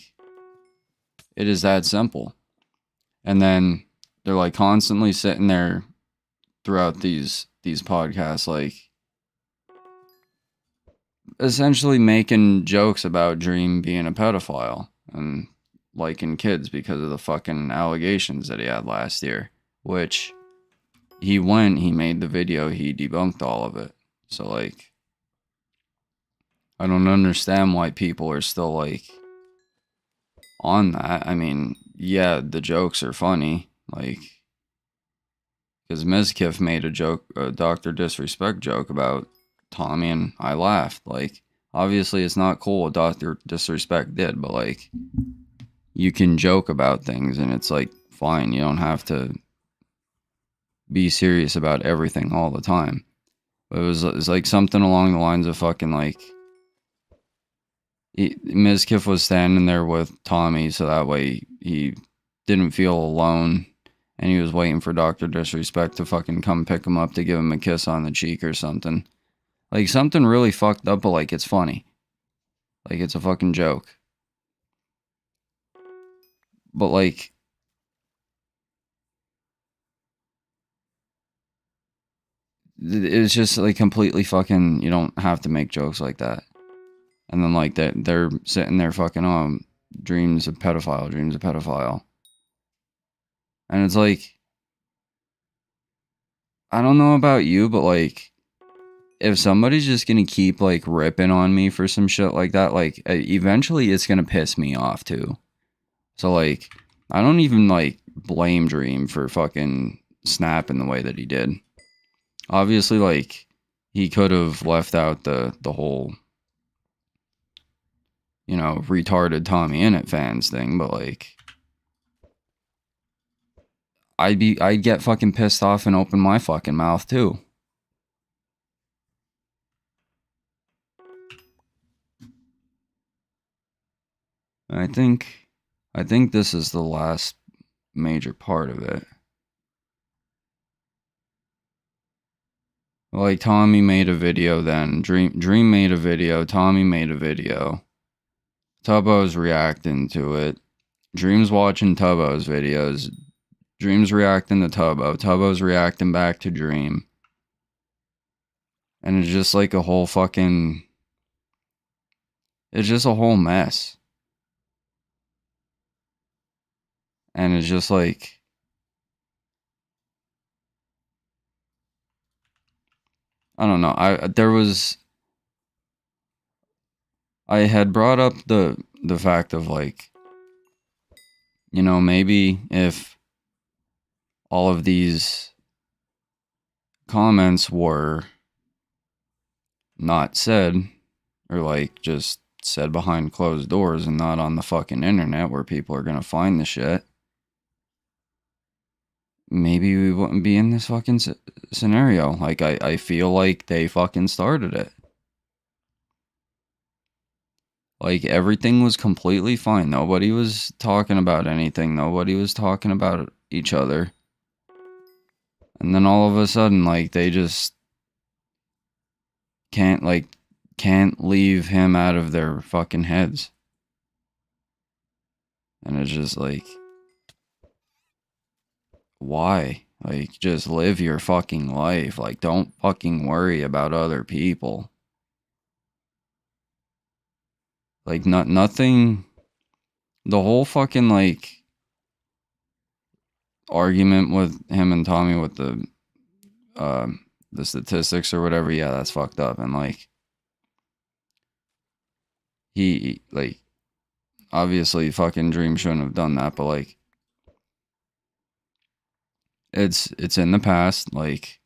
it is that simple. And then they're like constantly sitting there throughout these podcasts, like, essentially making jokes about Dream being a pedophile and liking kids because of the fucking allegations that he had last year, which he made the video, he debunked all of it. So, like, I don't understand why people are still, like, on that. I mean, yeah, the jokes are funny, like, because Mizkif made a Dr. Disrespect joke about Tommy, and I laughed. Like, obviously it's not cool what Dr. Disrespect did, but, like, you can joke about things, and it's, like, fine. You don't have to be serious about everything all the time. But it's like something along the lines of fucking, like, Mizkif was standing there with Tommy, so that way he didn't feel alone, and he was waiting for Dr. Disrespect to fucking come pick him up to give him a kiss on the cheek or something. Like, something really fucked up, but, like, it's funny. Like, it's a fucking joke. But, like, it's just, like, completely fucking, you don't have to make jokes like that. And then, like, they're sitting there fucking, oh, dreams of pedophile, dreams of pedophile. And it's like, I don't know about you, but, like, if somebody's just gonna keep, like, ripping on me for some shit like that, like, eventually it's gonna piss me off, too. So, like, I don't even, like, blame Dream for fucking snapping the way that he did. Obviously, like, he could have left out the whole, you know, retarded Tommy Innit fans thing, but, like, I'd get fucking pissed off and open my fucking mouth, too. I think this is the last major part of it. Like, Tommy made a video then, Dream made a video, Tommy made a video. Tubbo's reacting to it. Dream's watching Tubbo's videos. Dream's reacting to Tubbo. Tubbo's reacting back to Dream. And it's just like a whole fucking... It's just a whole mess. And it's just like... I don't know. I had brought up the fact of, like, you know, maybe if all of these comments were not said, or, like, just said behind closed doors and not on the fucking internet where people are gonna find the shit, maybe we wouldn't be in this fucking scenario. Like, I feel like they fucking started it. Like, everything was completely fine. Nobody was talking about anything. Nobody was talking about each other. And then all of a sudden, like, they just can't leave him out of their fucking heads. And it's just like, why? Like, just live your fucking life. Like, don't fucking worry about other people. Like, nothing, the whole fucking, like, argument with him and Tommy with the statistics or whatever, yeah, that's fucked up. And, like, he, like, obviously fucking Dream shouldn't have done that, but, like, it's in the past. Like,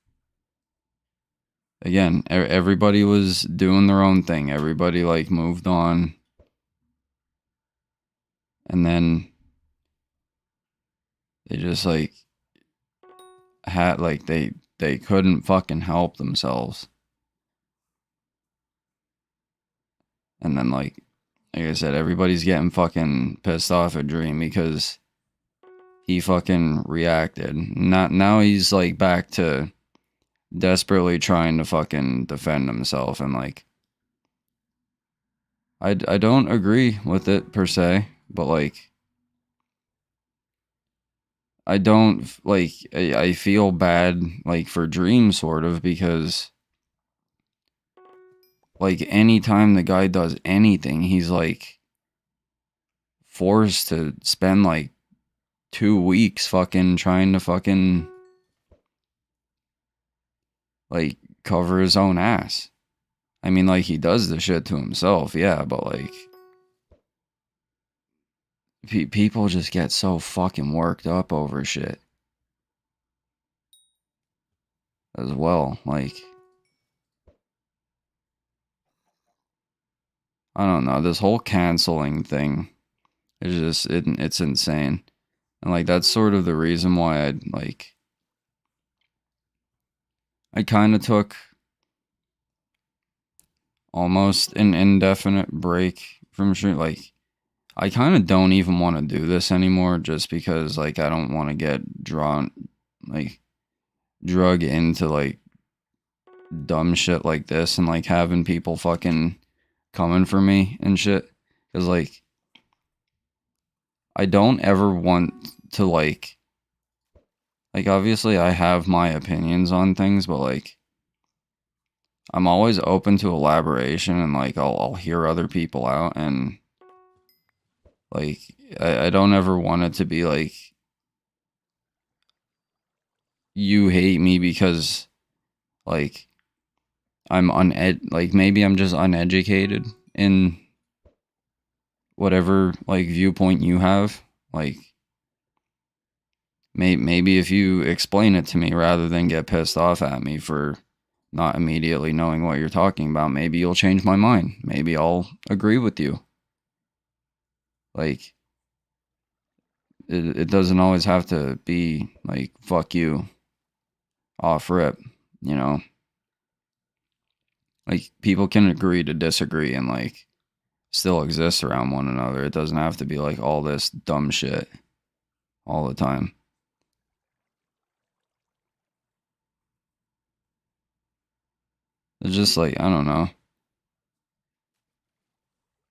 again, everybody was doing their own thing. Everybody, like, moved on. And then they just, like, had, like, they couldn't fucking help themselves. And then, like I said, everybody's getting fucking pissed off at Dream because he fucking reacted. Now he's, like, back to desperately trying to fucking defend himself. And, like, I don't agree with it per se, but, like, I don't, like, I feel bad, like, for Dream, sort of, because, like, anytime the guy does anything, he's, like, forced to spend, like, 2 weeks fucking trying to fucking, like, cover his own ass. I mean, like, he does the shit to himself, yeah, but, like, people just get so fucking worked up over shit as well. Like, I don't know, this whole canceling thing is just, it's insane. And, like, that's sort of the reason why I kind of took almost an indefinite break from stream, like, I kind of don't even want to do this anymore just because, like, I don't want to get drug into, like, dumb shit like this and, like, having people fucking coming for me and shit. Because, like, I don't ever want to, like, obviously I have my opinions on things, but, like, I'm always open to elaboration and, like, I'll hear other people out and, like, I don't ever want it to be like, you hate me because, like, like, maybe I'm just uneducated in whatever, like, viewpoint you have. Like, maybe if you explain it to me rather than get pissed off at me for not immediately knowing what you're talking about, maybe you'll change my mind. Maybe I'll agree with you. Like, it doesn't always have to be like, fuck you, off rip, you know? Like, people can agree to disagree and, like, still exist around one another. It doesn't have to be, like, all this dumb shit all the time. It's just, like, I don't know.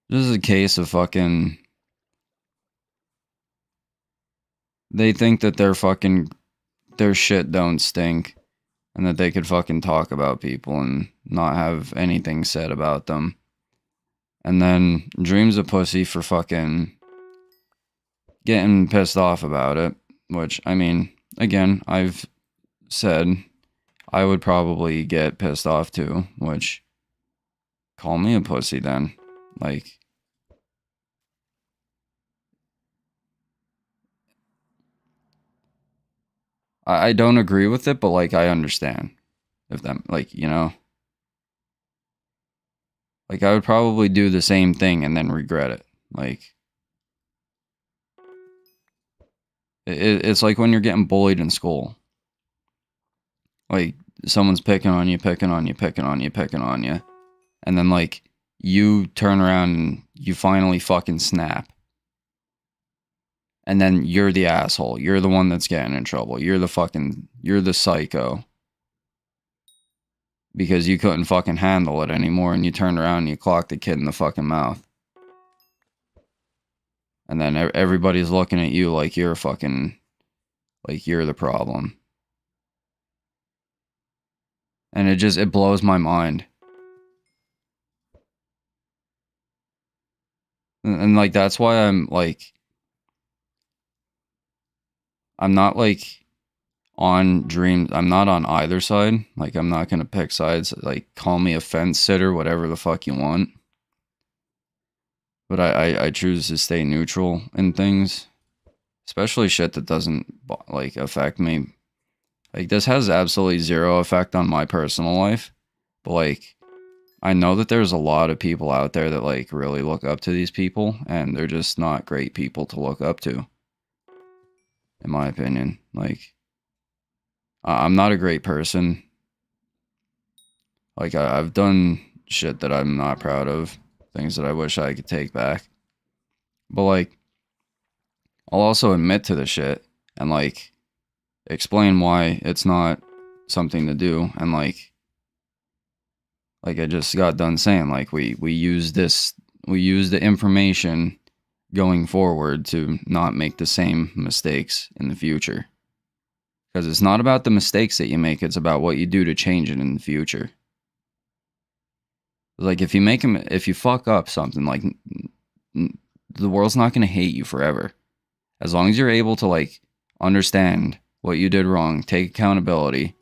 This is a case of fucking... They think that their shit don't stink and that they could fucking talk about people and not have anything said about them. And then Dream's a pussy for fucking getting pissed off about it, which, I mean, again, I've said I would probably get pissed off too, which, call me a pussy then. Like, I don't agree with it, but, like, I understand. If that, like, you know? Like, I would probably do the same thing and then regret it. Like, it's like when you're getting bullied in school. Like, someone's picking on you, picking on you, picking on you, picking on you. And then, like, you turn around and you finally fucking snap. And then you're the asshole. You're the one that's getting in trouble. You're the psycho. Because you couldn't fucking handle it anymore and you turned around and you clocked the kid in the fucking mouth. And then everybody's looking at you like you're like you're the problem. And it blows my mind. And like, that's why I'm not like on Dream. I'm not on either side. Like, I'm not gonna pick sides. Like, call me a fence sitter, whatever the fuck you want. But I choose to stay neutral in things, especially shit that doesn't, like, affect me. Like, this has absolutely zero effect on my personal life, but, like, I know that there's a lot of people out there that, like, really look up to these people, and they're just not great people to look up to, in my opinion. Like, I'm not a great person. Like, I've done shit that I'm not proud of, things that I wish I could take back. But, like, I'll also admit to the shit and, like, explain why it's not something to do. And, like I just got done saying, like, we use the information going forward to not make the same mistakes in the future. Because it's not about the mistakes that you make, it's about what you do to change it in the future. Like, if you fuck up something, like, the world's not going to hate you forever. As long as you're able to, like, understand what you did wrong, take accountability,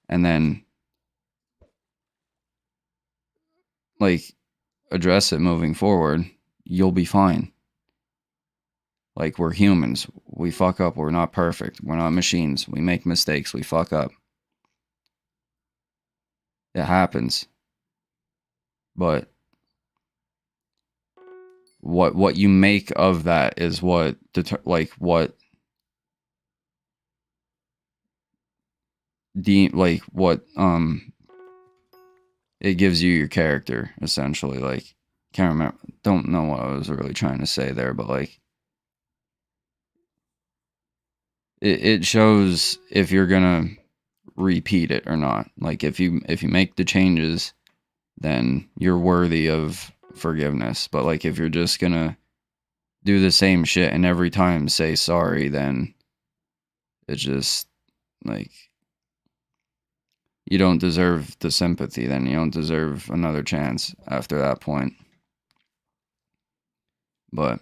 and then, like, address it moving forward, you'll be fine. Like, we're humans. We fuck up. We're not perfect. We're not machines. We make mistakes. We fuck up. It happens. But what you make of that is what it gives you your character, essentially. Like, can't remember, don't know what I was really trying to say there, but like, it shows if you're gonna repeat it or not. Like, if you make the changes, then you're worthy of forgiveness. But like, if you're just gonna do the same shit and every time say sorry, then it's just like, you don't deserve the sympathy. Then you don't deserve another chance after that point. But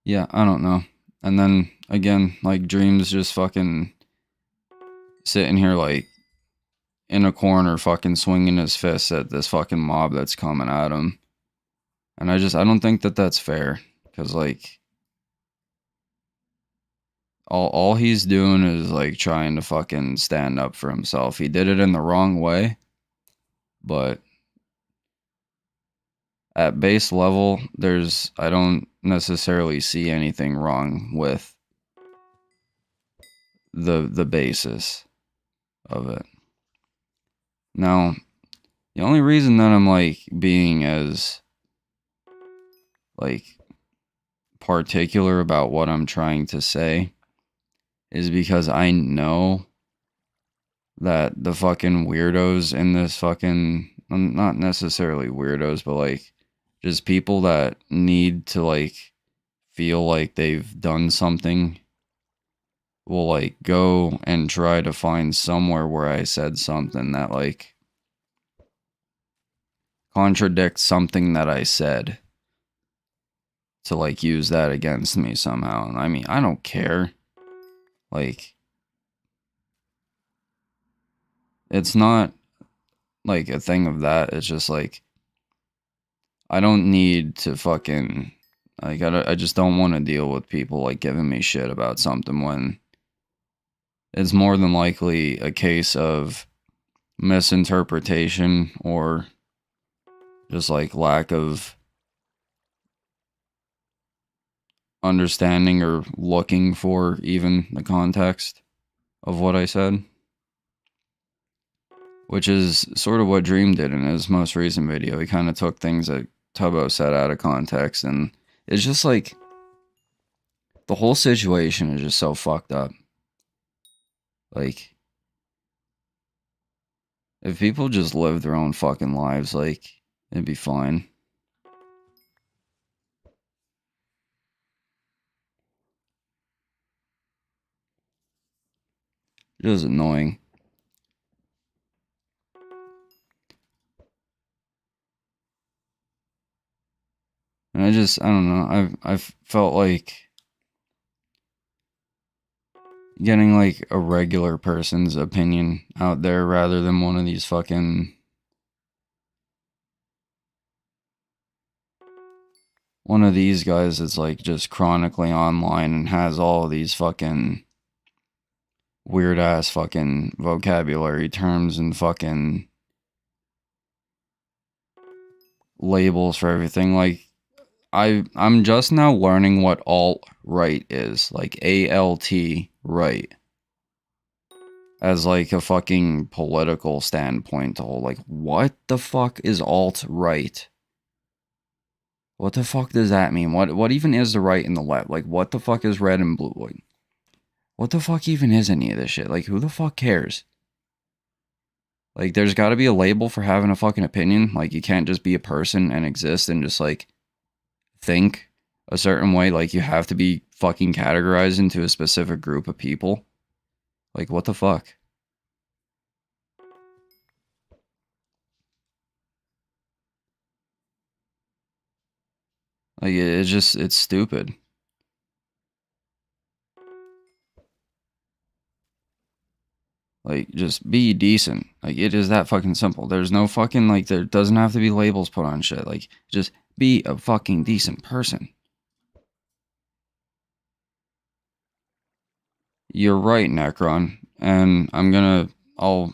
yeah, I don't know. And then again, like, Dream's just fucking sitting here like in a corner fucking swinging his fists at this fucking mob that's coming at him. And I don't think that that's fair, because like, all he's doing is like trying to fucking stand up for himself. He did it in the wrong way, but at base level, I don't necessarily see anything wrong with the basis of it. Now, the only reason that I'm like being as like particular about what I'm trying to say is because I know that the fucking weirdos in this fucking, not necessarily weirdos, but like just people that need to like feel like they've done something will like go and try to find somewhere where I said something that like contradicts something that I said to like use that against me somehow. And I mean, I don't care. Like, it's not like a thing of that. It's just like, I don't need to fucking, like, I just don't want to deal with people like giving me shit about something when it's more than likely a case of misinterpretation or just like lack of understanding or looking for even the context of what I said. Which is sort of what Dream did in his most recent video. He kind of took things that Tubbo said out of context, and it's just like, the whole situation is just so fucked up. Like, if people just live their own fucking lives, like, it'd be fine. It is annoying. And I don't know, I've felt like getting like a regular person's opinion out there rather than one of these fucking, one of these guys that's like just chronically online and has all of these fucking weird ass fucking vocabulary terms and fucking labels for everything. Like, I'm just now learning what alt-right is, like ALT right, as like a fucking political standpoint to hold. Like, what the fuck is alt-right? What the fuck does that mean? What even is the right and the left? Like, what the fuck is red and blue? Like, what the fuck even is any of this shit? Like, who the fuck cares? Like, there's got to be a label for having a fucking opinion. Like, you can't just be a person and exist and just like think a certain way. Like, you have to be fucking categorized into a specific group of people. Like, what the fuck? Like, it's stupid. Like, just be decent. Like, it is that fucking simple. There's no fucking, like, there doesn't have to be labels put on shit. Like, just be a fucking decent person. You're right, Necron. And I'll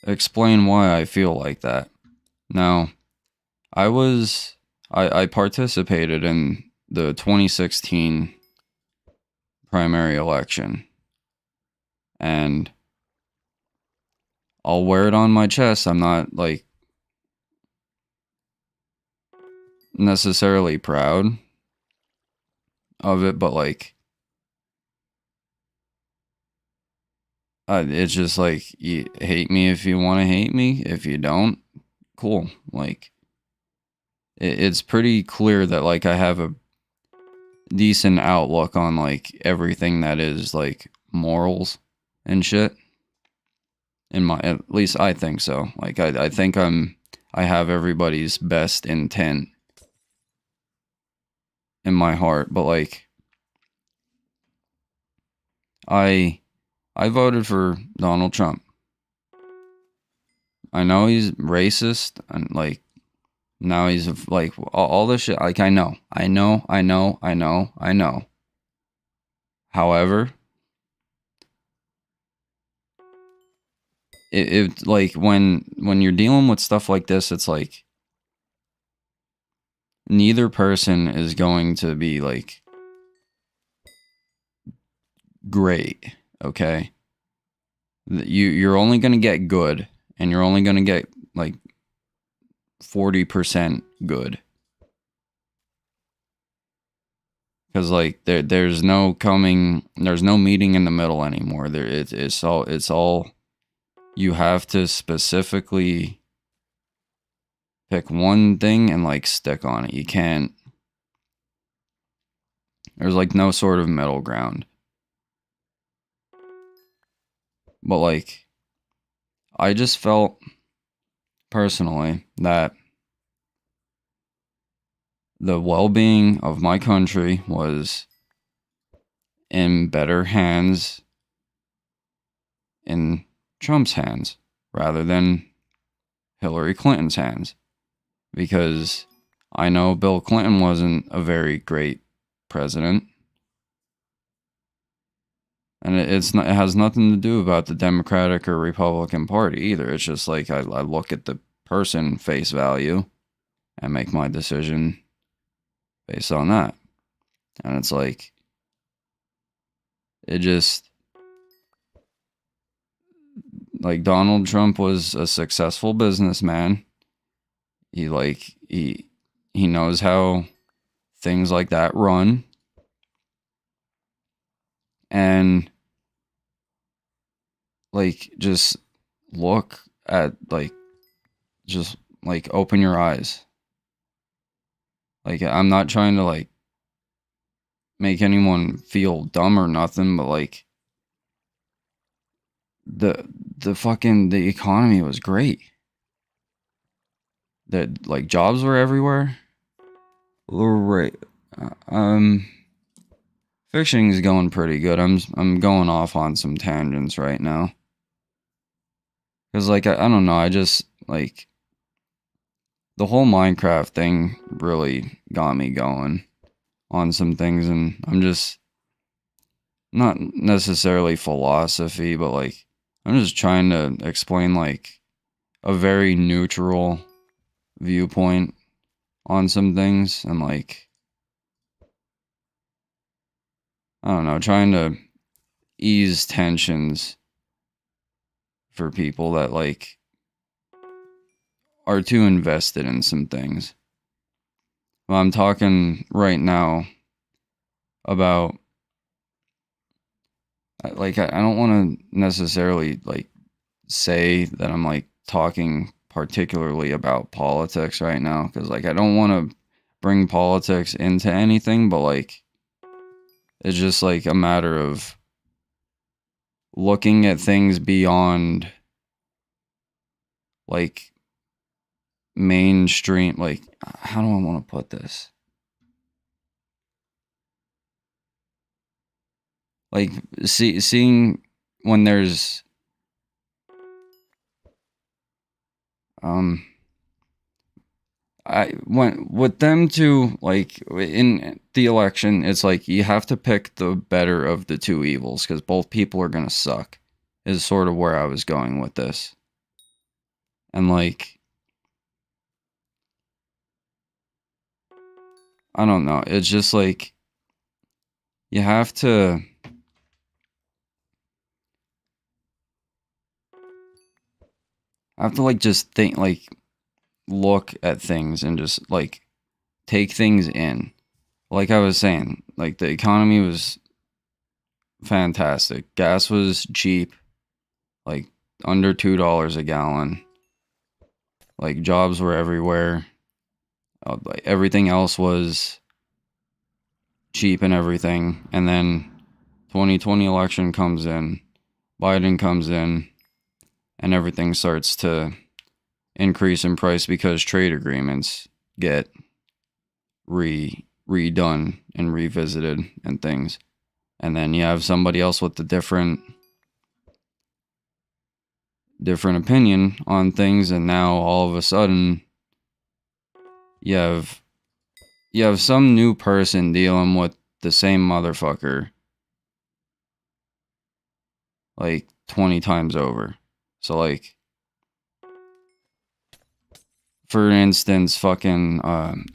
explain why I feel like that. Now, I participated in the 2016 primary election. and I'll wear it on my chest. I'm not like necessarily proud of it, but like it's just like, you hate me if you want to hate me. If you don't, cool. Like it's pretty clear that like I have a decent outlook on like everything that is like morals and shit. At least I think so. Like I think I have everybody's best intent in my heart, but like I voted for Donald Trump. I know he's racist and like now he's like all this shit. Like I know. However, it like when you're dealing with stuff like this, it's like neither person is going to be like great, okay? You're only going to get good, and you're only going to get like 40% good. Cuz like there's no meeting in the middle anymore. It's all you have to specifically pick one thing and like stick on it. You can't, there's like no sort of middle ground. But like I just felt personally that the well-being of my country was in better hands in Trump's hands rather than Hillary Clinton's hands, because I know Bill Clinton wasn't a very great president, and it has nothing to do about the Democratic or Republican Party either. It's just like I look at the person face value and make my decision based on that. And it's like, it just, like, Donald Trump was a successful businessman. He knows how things like that run. And like, just look at, like, just like open your eyes. Like, I'm not trying to like make anyone feel dumb or nothing, but like the economy was great. That like jobs were everywhere. Right. Fishing is going pretty good. I'm going off on some tangents right now. Cause like I don't know, I just like the whole Minecraft thing really got me going on some things, and I'm just not necessarily philosophy, but like I'm just trying to explain like a very neutral viewpoint on some things, and like I don't know, trying to ease tensions for people that like are too invested in some things. Well, I'm talking right now about like I don't want to necessarily like say that I'm like talking particularly about politics right now, because like I don't want to bring politics into anything, but like it's just like a matter of looking at things beyond like mainstream, like how do I want to put this? Like seeing when there's I went with them to like in the election, it's like you have to pick the better of the two evils, because both people are gonna suck, is sort of where I was going with this. And like I don't know, it's just like you have to I have to like just think, like look at things and just like take things in. Like I was saying, like the economy was fantastic. Gas was cheap, like under $2 a gallon. Like jobs were everywhere. Like everything else was cheap and everything. And then 2020 election comes in, Biden comes in, and everything starts to increase in price because trade agreements get redone and revisited and things. And then you have somebody else with a different opinion on things, and now all of a sudden you have some new person dealing with the same motherfucker like 20 times over. So like, for instance, fucking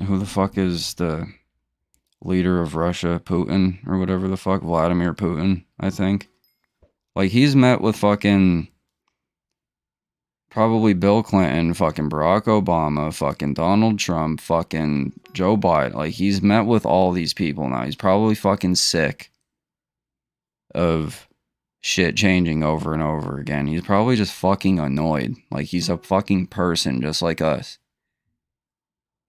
who the fuck is the leader of Russia? Putin or whatever the fuck, Vladimir Putin, I think. Like he's met with fucking probably Bill Clinton, fucking Barack Obama, fucking Donald Trump, fucking Joe Biden. Like he's met with all these people now. He's probably fucking sick of shit changing over and over again. He's probably just fucking annoyed. Like he's a fucking person just like us.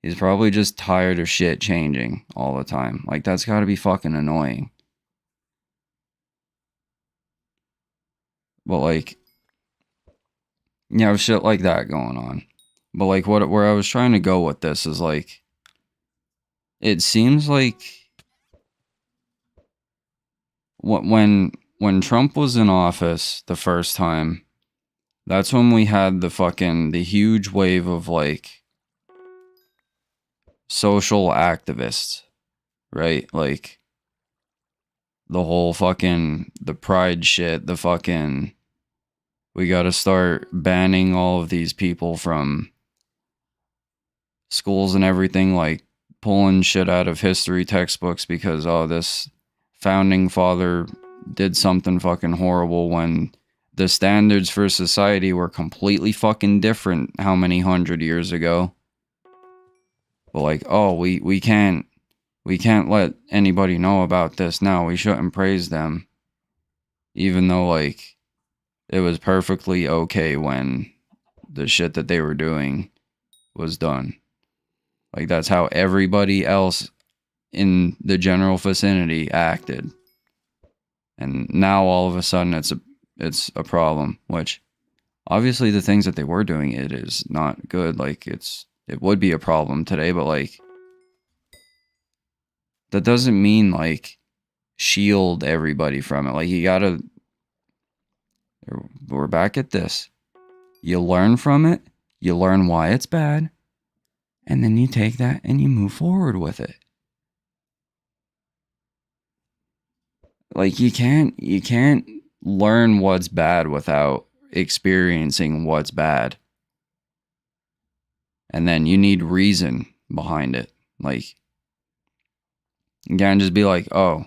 He's probably just tired of shit changing all the time. Like that's gotta be fucking annoying. But like, you have shit like that going on. But like where I was trying to go with this is like, it seems like when Trump was in office the first time, that's when we had the huge wave of like social activists, right? Like the whole fucking the pride shit, the fucking we got to start banning all of these people from schools and everything, like pulling shit out of history textbooks because, oh, this founding father did something fucking horrible when the standards for society were completely fucking different how many 100 years ago. But like, oh, we can't let anybody know about this now. We shouldn't praise them. Even though like it was perfectly okay when the shit that they were doing was done. Like that's how everybody else in the general vicinity acted. And now all of a sudden it's a problem, which obviously the things that they were doing, it is not good. Like it would be a problem today, but like that doesn't mean like shield everybody from it. Like you gotta, we're back at this. You learn from it, you learn why it's bad, and then you take that and you move forward with it. Like you can't learn what's bad without experiencing what's bad. And then you need reason behind it. Like you can't just be like, oh,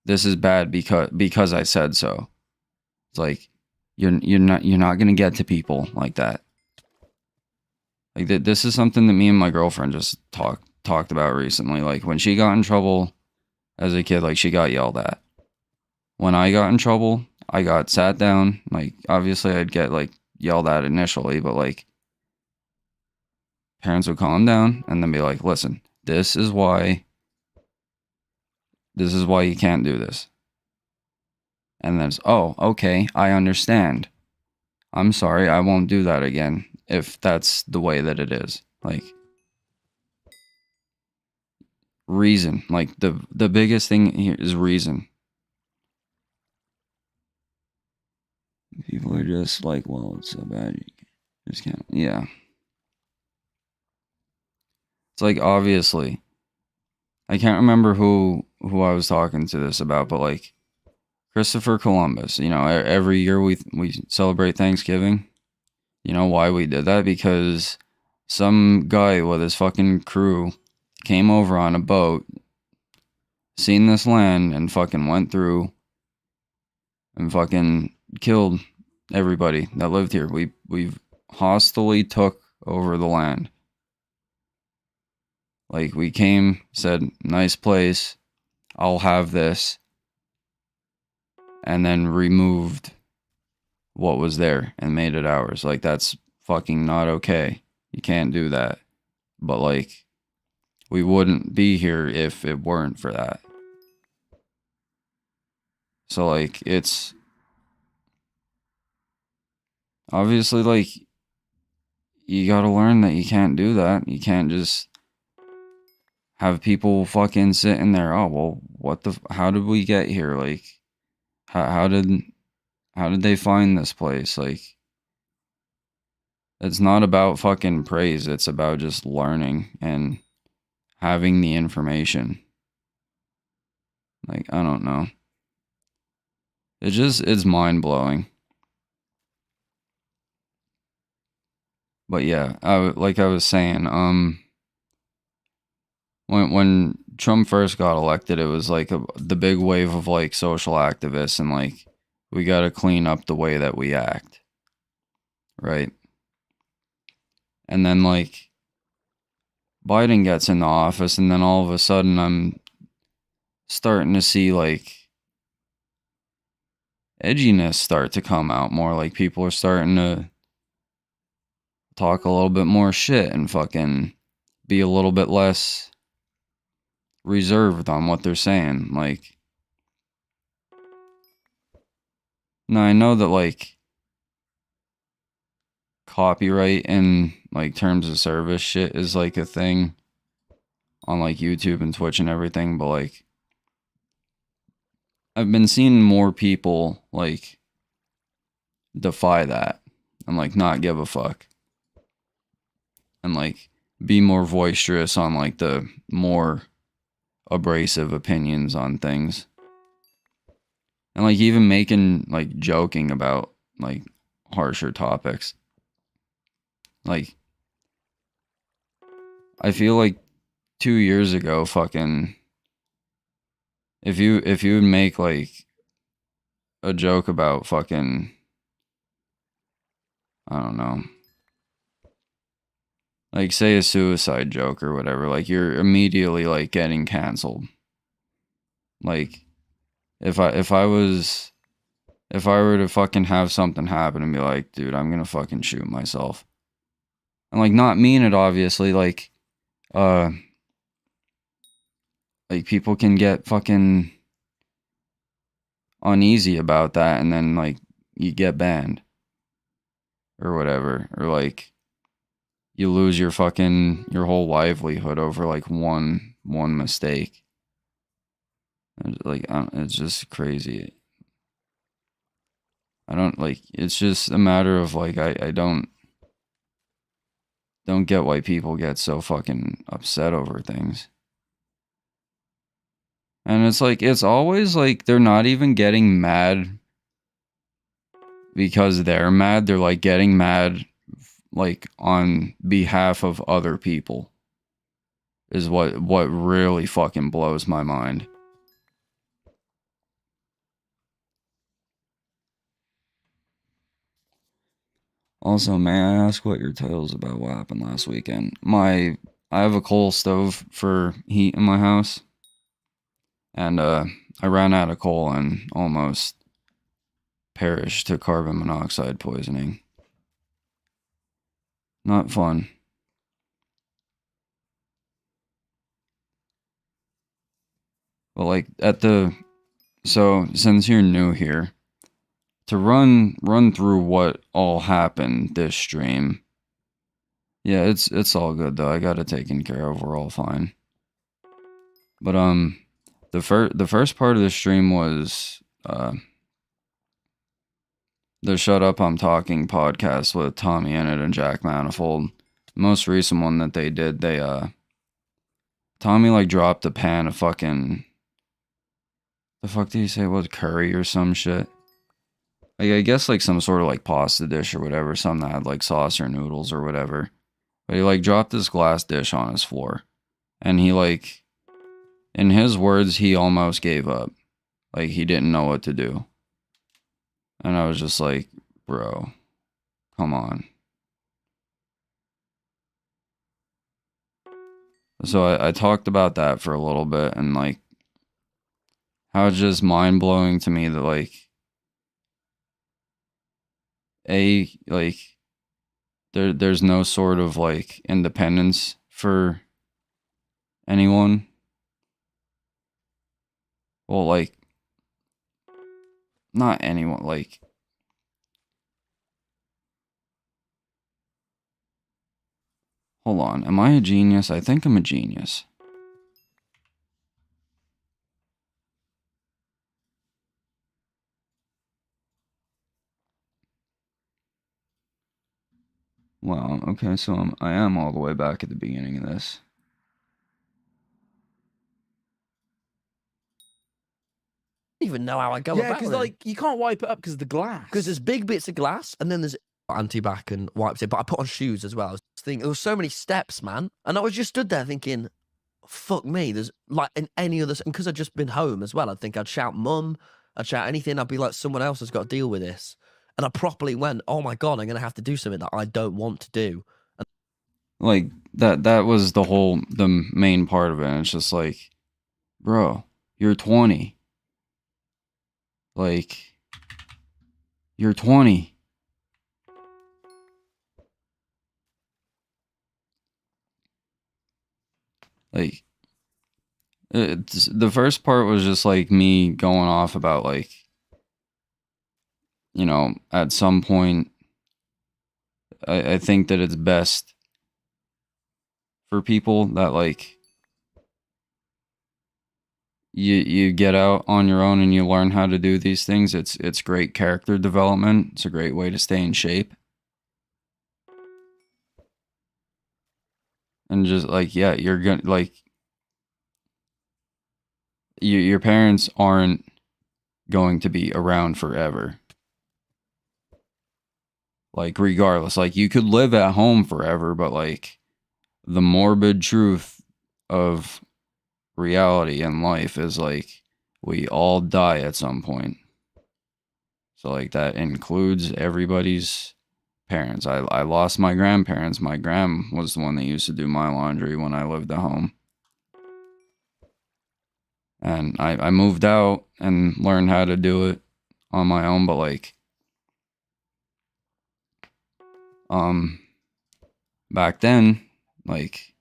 this is bad because I said so. It's like you're not gonna get to people like that. Like this is something that me and my girlfriend just talked about recently. Like when she got in trouble as a kid, like she got yelled at. When I got in trouble, I got sat down. Like obviously I'd get like yelled at initially, but like parents would calm down and then be like, listen, this is why you can't do this. And then it's, oh, okay, I understand. I'm sorry, I won't do that again if that's the way that it is. Like reason. Like the biggest thing here is reason. People are just like, well, it's so bad you just can't. Yeah. It's like obviously I can't remember who I was talking to this about, but like Christopher Columbus, you know, every year we celebrate Thanksgiving. You know why we did that? Because some guy with his fucking crew came over on a boat, seen this land, and fucking went through and fucking killed everybody that lived here. We've hostily took over the land. Like, we came, said, nice place, I'll have this, and then removed what was there and made it ours. Like, that's fucking not okay. You can't do that. But, like, we wouldn't be here if it weren't for that. So, like, it's obviously, like, you gotta learn that you can't do that. You can't just have people fucking sitting there. Oh, well, how did we get here? Like, how did they find this place? Like, it's not about fucking praise. It's about just learning and having the information. Like, I don't know. It's mind-blowing. But yeah, like I was saying, when Trump first got elected, it was like the big wave of like social activists and like, we got to clean up the way that we act. Right? And then like Biden gets in the office, and then all of a sudden I'm starting to see like edginess start to come out more. Like, people are starting to talk a little bit more shit and fucking be a little bit less reserved on what they're saying. Like, now I know that like copyright and like terms of service shit is like a thing on like YouTube and Twitch and everything, but like I've been seeing more people like defy that and like not give a fuck and like be more boisterous on like the more abrasive opinions on things, and like even making like joking about like harsher topics. Like, I feel like 2 years ago, fucking, if you would make like a joke about fucking, I don't know, like say a suicide joke or whatever, like you're immediately like getting canceled. Like, if I were to fucking have something happen and be like, dude, I'm gonna fucking shoot myself, and like not mean it, obviously, like people can get fucking uneasy about that, and then like you get banned or whatever, or like you lose your whole livelihood over like one mistake. Like, it's just crazy. I don't like, it's just a matter of like, I don't get why people get so fucking upset over things. And it's like, it's always like they're not even getting mad because they're mad. They're like getting mad like on behalf of other people is what really fucking blows my mind. Also, may I ask what your tale's about what happened last weekend? I have a coal stove for heat in my house, and I ran out of coal and almost perished to carbon monoxide poisoning. Not fun. But like so since you're new here, to run through what all happened this stream. Yeah, it's all good though. I got it taken care of. We're all fine. But the first part of the stream was the Shut Up I'm Talking podcast with Tommy Innit and Jack Manifold. Most recent one that they did, Tommy like dropped a pan of fucking, the fuck did he say it was, curry or some shit? Like, I guess like some sort of like pasta dish or whatever, something that had like sauce or noodles or whatever. But he like dropped this glass dish on his floor. And he like, in his words, he almost gave up. Like, he didn't know what to do. And I was just like, bro, come on. So I talked about that for a little bit, and like how it's just mind blowing to me that like like there's no sort of like independence for anyone. Well, like not anyone, like hold on, am I a genius? I think I'm a genius. Wow, okay, so I am all the way back at the beginning of this. I don't even know how I go Yeah, about because it. like you can't wipe it up because of the glass. Because there's big bits of glass, and then there's anti-bac and wipes it. But I put on shoes as well. I was thinking there were so many steps, man, and I was just stood there thinking, "Fuck me." There's like in any other, and because I'd just been home as well, I'd think I'd shout "mum," I'd shout anything. I'd be like, someone else has got to deal with this, and I properly went, "Oh my god, I'm gonna have to do something that I don't want to do." Like that was the main part of it. And it's just like, bro, you're 20. Like you're 20. Like the first part was just like me going off about like, you know, at some point I think that it's best for people that like you get out on your own and you learn how to do these things. It's great character development. It's a great way to stay in shape. And just like, yeah, you're gonna like your parents aren't going to be around forever. Like regardless, like you could live at home forever, but like the morbid truth of reality and life is like we all die at some point. So like that includes everybody's parents. I lost my grandparents. My gram was the one that used to do my laundry when I lived at home. And I moved out and learned how to do it on my own, but like back then, like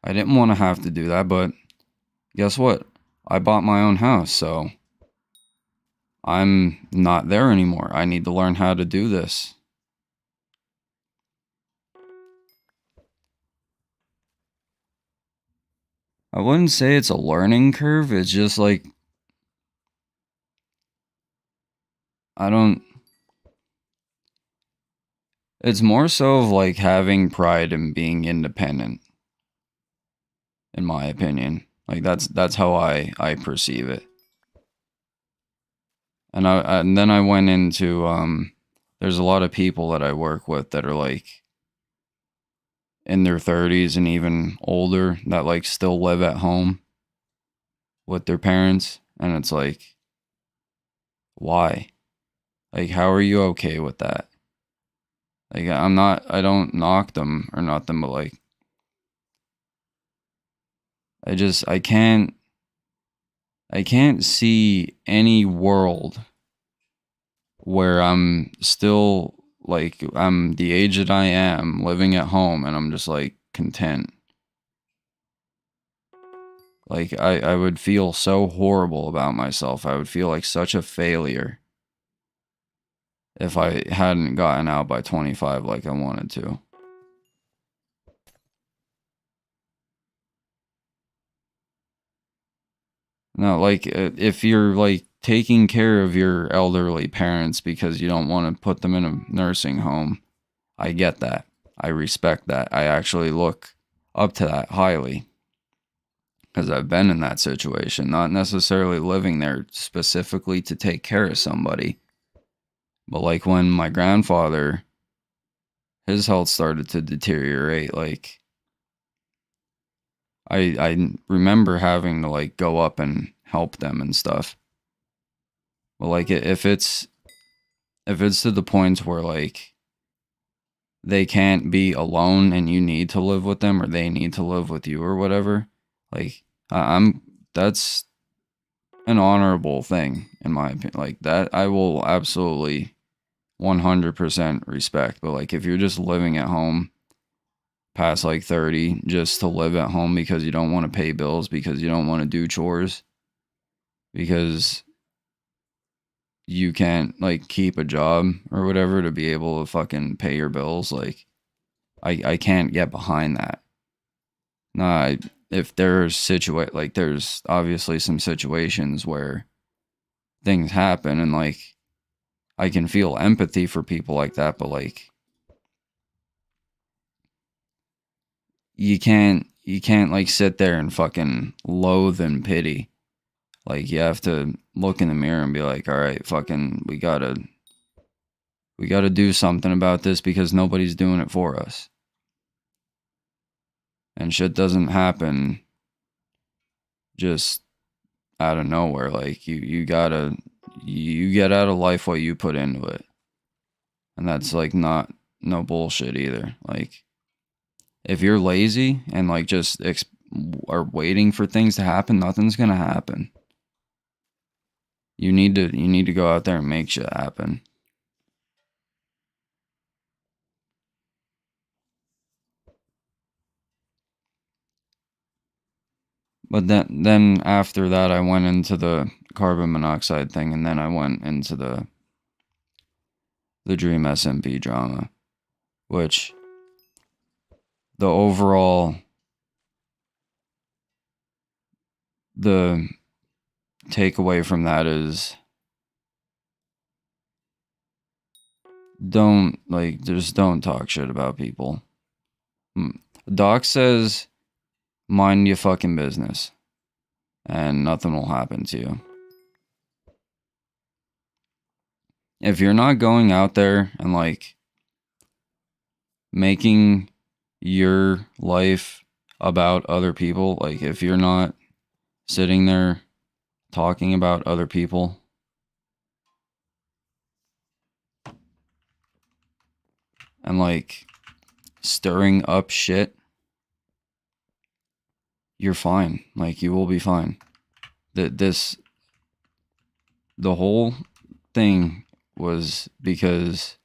I didn't want to have to do that, but guess what? I bought my own house, so I'm not there anymore. I need to learn how to do this. I wouldn't say it's a learning curve. It's just like it's more so of like having pride in being independent, in my opinion. Like that's how I perceive it. And then I went into there's a lot of people that I work with that are like in their 30s and even older that like still live at home with their parents, and it's like, why? Like, how are you okay with that? Like, I don't knock them or nothing, but like I can't see any world where I'm still like I'm the age that I am living at home and I'm just like content. Like I would feel so horrible about myself. I would feel like such a failure if I hadn't gotten out by 25 like I wanted to. No, like if you're like taking care of your elderly parents because you don't want to put them in a nursing home, I get that. I respect that. I actually look up to that highly because I've been in that situation, not necessarily living there specifically to take care of somebody. But like when my grandfather, his health started to deteriorate, like I remember having to like go up and help them and stuff. But like if it's to the point where like they can't be alone and you need to live with them or they need to live with you or whatever. Like that's an honorable thing in my opinion. Like that I will absolutely 100% respect. But like if you're just living at home past like 30 just to live at home because you don't want to pay bills, because you don't want to do chores, because you can't like keep a job or whatever to be able to fucking pay your bills, like I can't get behind that. Nah, if there's like there's obviously some situations where things happen and like I can feel empathy for people like that, but like you can't like sit there and fucking loathe and pity. Like you have to look in the mirror and be like, all right, fucking we gotta do something about this because nobody's doing it for us. And shit doesn't happen just out of nowhere. Like you get out of life what you put into it. And that's like no bullshit either. Like if you're lazy and like just are waiting for things to happen, nothing's gonna happen. You need to go out there and make shit happen. But then after that, I went into the carbon monoxide thing, and then I went into the Dream SMP drama, which the overall the takeaway from that is just don't talk shit about people. Doc says mind your fucking business and nothing will happen to you. If you're not going out there and like making your life about other people, like if you're not sitting there talking about other people, and like stirring up shit, you're fine. Like you will be fine. The whole thing was because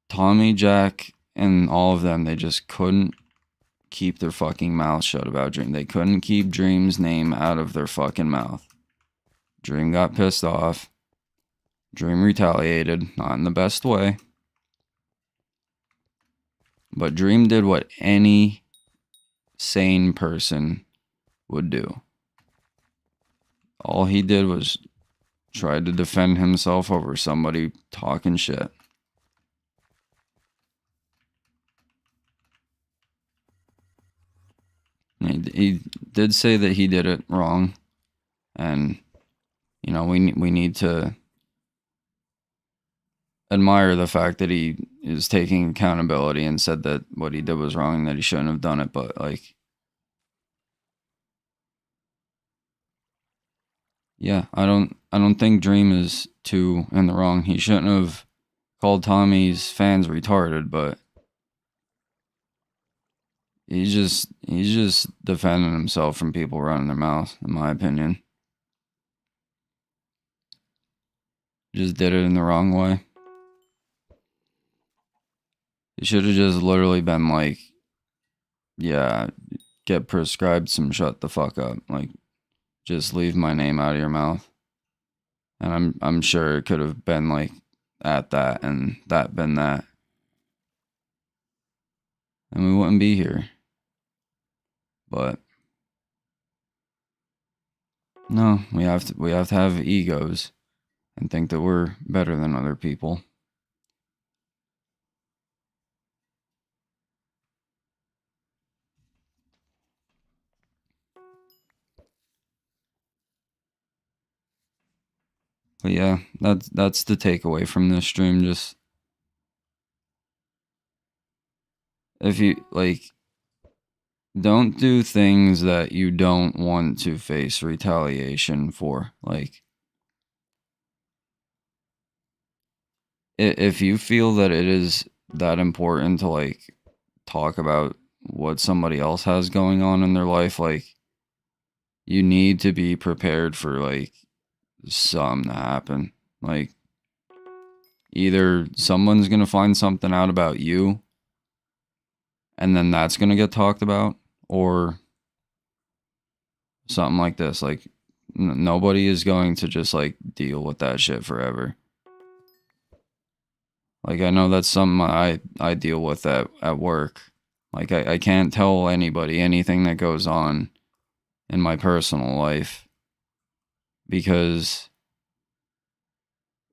Tommy, Jack, and all of them, they just couldn't keep their fucking mouth shut about Dream. They couldn't keep Dream's name out of their fucking mouth. Dream got pissed off. Dream retaliated, not in the best way. But Dream did what any sane person would do. All he did was try to defend himself over somebody talking shit. He did say that he did it wrong, and you know we need to admire the fact that he is taking accountability and said that what he did was wrong and that he shouldn't have done it. But like, yeah, I don't think Dream is too in the wrong. He shouldn't have called Tommy's fans retarded, but he's just defending himself from people running their mouth, in my opinion. Just did it in the wrong way. He should have just literally been like, yeah, get prescribed some shut the fuck up. Like, just leave my name out of your mouth. And I'm sure it could have been like at that and that been that. And we wouldn't be here. But no, we have to have egos and think that we're better than other people. But yeah, that's the takeaway from this stream. Just if you like, don't do things that you don't want to face retaliation for. Like, if you feel that it is that important to like talk about what somebody else has going on in their life, like you need to be prepared for like something to happen. Like either someone's gonna find something out about you and then that's gonna get talked about, or something like this. Like nobody is going to just like deal with that shit forever. Like I know that's something I deal with at work. Like I can't tell anybody anything that goes on in my personal life because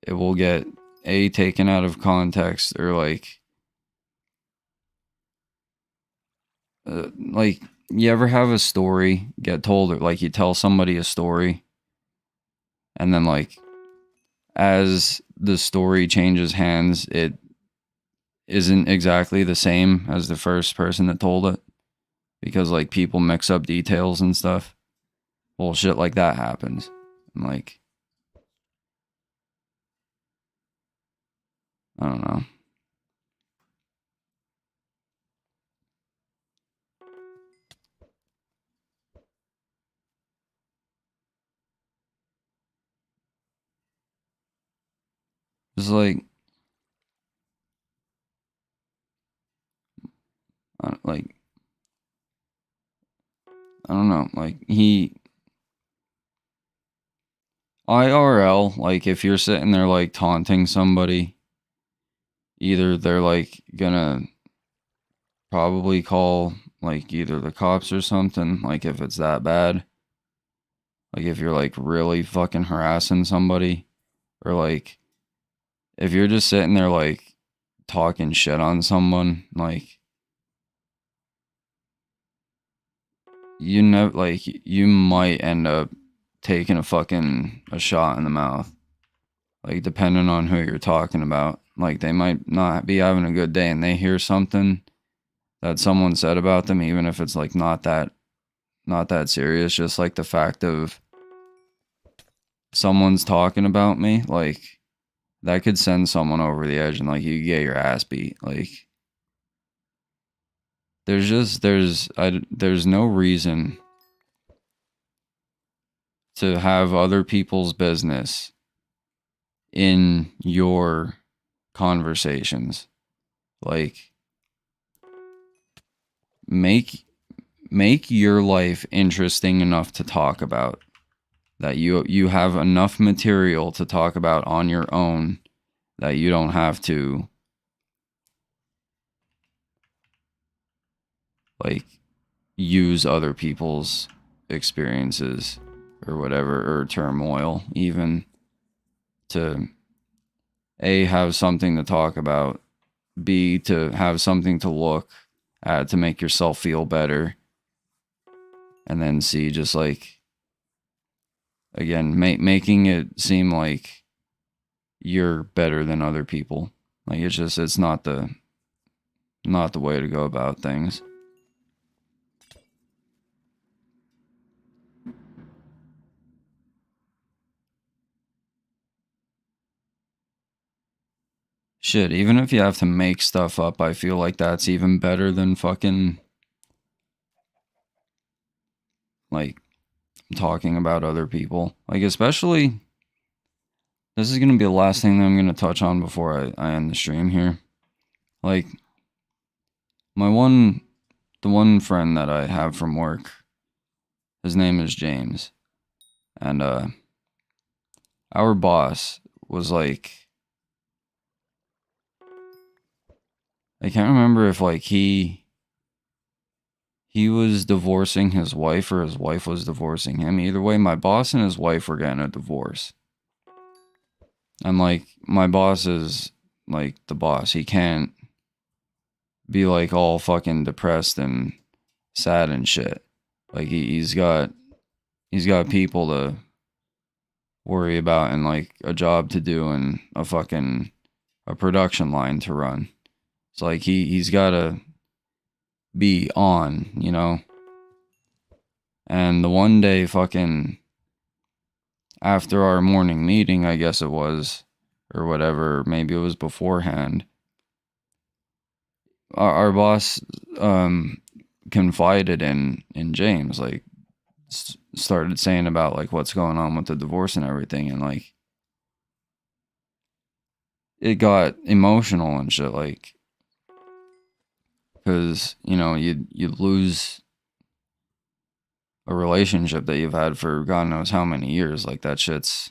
it will get taken out of context, or like you ever have a story get told, or like you tell somebody a story and then like as the story changes hands, it isn't exactly the same as the first person that told it because like people mix up details and stuff. Well, shit like that happens. And like, I don't know. It's like, like, I don't know, like IRL, like if you're sitting there like taunting somebody, either they're like gonna probably call like either the cops or something, like if it's that bad. Like if you're like really fucking harassing somebody, or like if you're just sitting there like talking shit on someone, like you know, like you might end up taking a shot in the mouth. Like depending on who you're talking about. Like they might not be having a good day and they hear something that someone said about them, even if it's like not that serious, just like the fact of someone's talking about me, like that could send someone over the edge and like you get your ass beat. Like there's no reason to have other people's business in your conversations. Like make your life interesting enough to talk about, that you have enough material to talk about on your own, that you don't have to like use other people's experiences or whatever, or turmoil even, to A, have something to talk about, B, to have something to look at to make yourself feel better, and then C, just like again making it seem like you're better than other people. Like it's not the way to go about things. Shit, even if you have to make stuff up, I feel like that's even better than fucking like talking about other people. Like especially, this is gonna be the last thing that I'm gonna touch on before I end the stream here. Like the one friend that I have from work, his name is James, and our boss was like, I can't remember if like he was divorcing his wife or his wife was divorcing him. Either way, my boss and his wife were getting a divorce. And like my boss is like the boss. He can't be like all fucking depressed and sad and shit. Like he's got people to worry about and like a job to do and a production line to run. It's like he's gotta be on, you know? And the one day fucking after our morning meeting, I guess it was, or whatever. Maybe it was beforehand. Our boss confided in James, like started saying about like what's going on with the divorce and everything, and like it got emotional and shit, like, because you know you lose a relationship that you've had for God knows how many years. Like that shit's,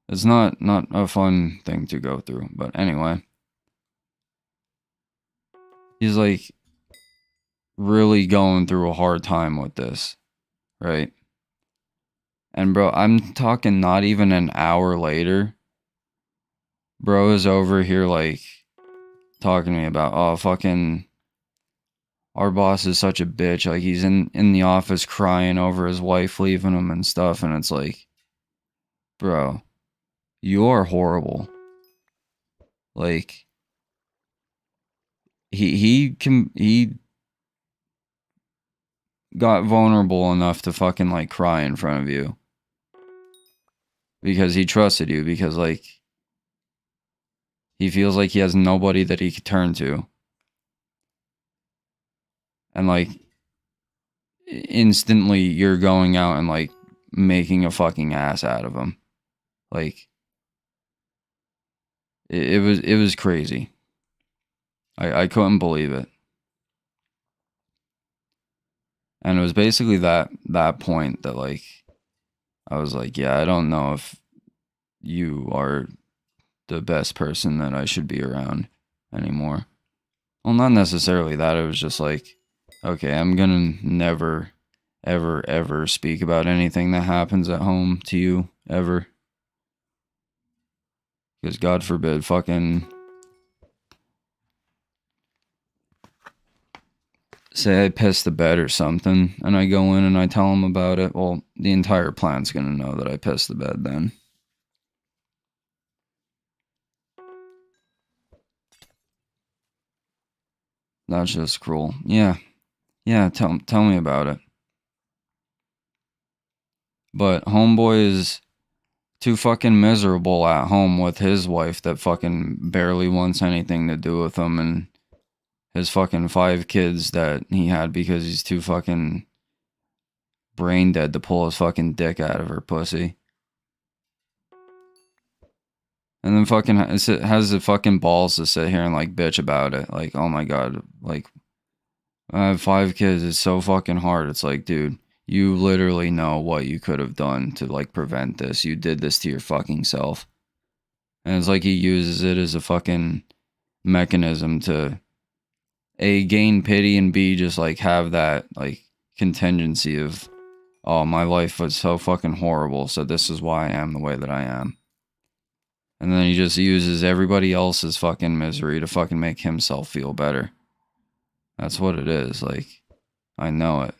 it's not a fun thing to go through. But anyway, he's like really going through a hard time with this, right? And bro, I'm talking not even an hour later, bro is over here like talking to me about, oh fucking, our boss is such a bitch. Like he's in the office crying over his wife leaving him and stuff, and it's like, bro, you are horrible. Like he got vulnerable enough to fucking like cry in front of you because he trusted you, because like he feels like he has nobody that he could turn to. And like instantly you're going out and like making a fucking ass out of him. Like it was crazy. I couldn't believe it. And it was basically that point that like I was like, yeah, I don't know if you are the best person that I should be around anymore. Well, not necessarily that. It was just like, okay, I'm gonna never, ever, ever speak about anything that happens at home to you, ever. Because God forbid, fucking say I piss the bed or something, and I go in and I tell him about it, well, the entire plant's gonna know that I pissed the bed then. That's just cruel. Yeah. Yeah, tell me about it. But homeboy is too fucking miserable at home with his wife that fucking barely wants anything to do with him, and his fucking 5 kids that he had because he's too fucking brain dead to pull his fucking dick out of her pussy. And then fucking has the fucking balls to sit here and like bitch about it. Like, oh my God, like, I have 5 kids. It's so fucking hard. It's like, dude, you literally know what you could have done to like prevent this. You did this to your fucking self. And it's like he uses it as a fucking mechanism to A, gain pity, and B, just like have that like contingency of, oh, my life was so fucking horrible, so this is why I am the way that I am. And then he just uses everybody else's fucking misery to fucking make himself feel better. That's what it is. Like, I know it.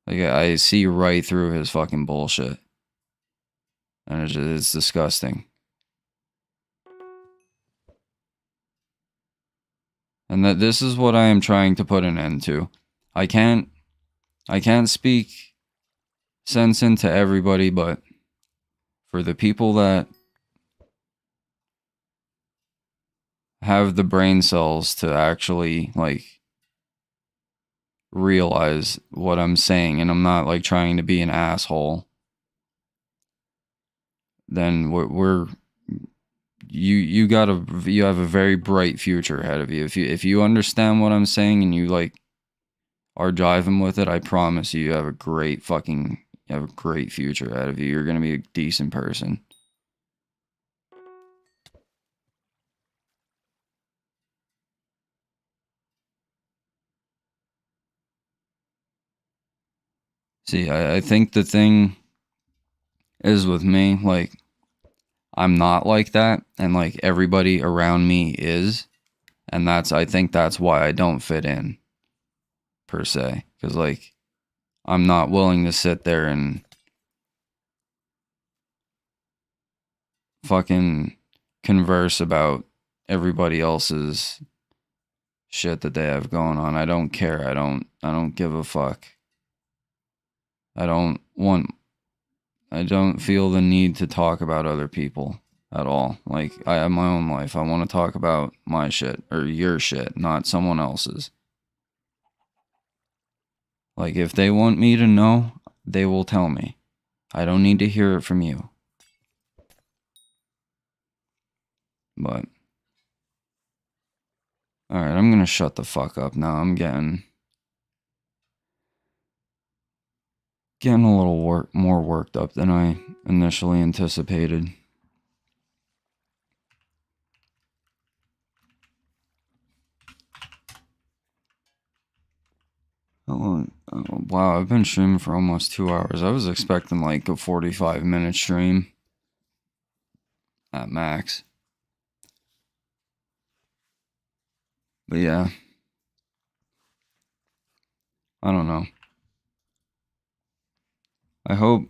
Like, I see right through his fucking bullshit. And it's disgusting. And that this is what I am trying to put an end to. I can't speak sense into everybody, but for the people that have the brain cells to actually like realize what I'm saying, and I'm not like trying to be an asshole, then you have a very bright future ahead of you. If you understand what I'm saying and you like are driving with it, I promise you have a great future ahead of you. You're gonna be a decent person. See, I think the thing is with me, like, I'm not like that, and like everybody around me is, and I think that's why I don't fit in, per se, because like, I'm not willing to sit there and fucking converse about everybody else's shit that they have going on. I don't care. I don't give a fuck. I don't want I don't feel the need to talk about other people at all. Like, I have my own life. I want to talk about my shit or your shit, not someone else's. Like, if they want me to know, they will tell me. I don't need to hear it from you. But alright, I'm gonna shut the fuck up now. I'm getting a little more worked up than I initially anticipated. Oh, wow, I've been streaming for almost 2 hours. I was expecting like a 45-minute stream at max. But yeah, I don't know. I hope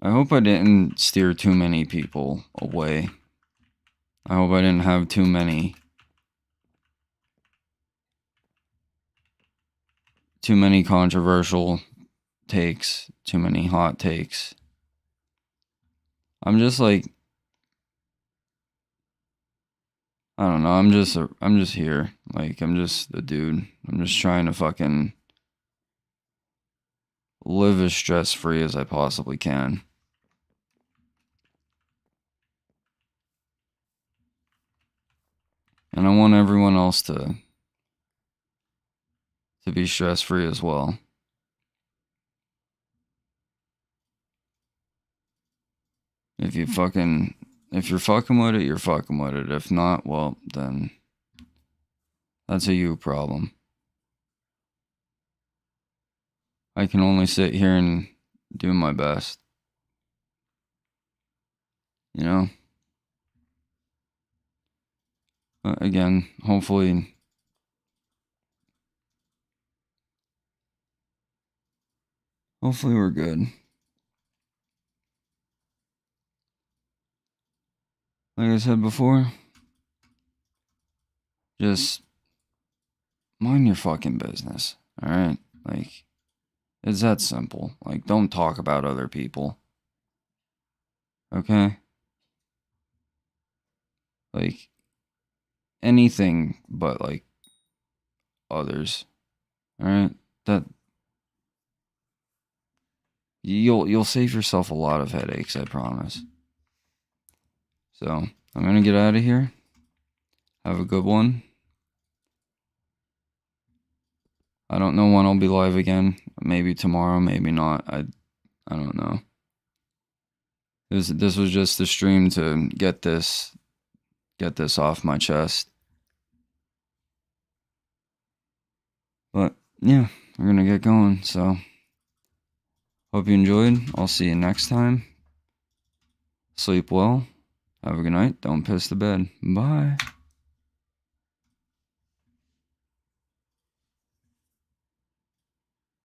I didn't steer too many people away. I hope I didn't have too many controversial takes, too many hot takes. I'm just like, I don't know, I'm just here. Like, I'm just the dude. I'm just trying to fucking live as stress-free as I possibly can. And I want everyone else to be stress-free as well. If you're fucking with it, you're fucking with it. If not, well, then that's a you problem. I can only sit here and do my best. You know? Again, hopefully we're good. Like I said before, just mind your fucking business, alright? Like, it's that simple. Like, don't talk about other people. Okay? Like, anything but, like, others. Alright? That you'll save yourself a lot of headaches, I promise. So, I'm gonna get out of here. Have a good one. I don't know when I'll be live again. Maybe tomorrow, maybe not. I don't know. This was just a stream to get this off my chest. But yeah, we're gonna get going. So, hope you enjoyed. I'll see you next time. Sleep well. Have a good night. Don't piss the bed. Bye.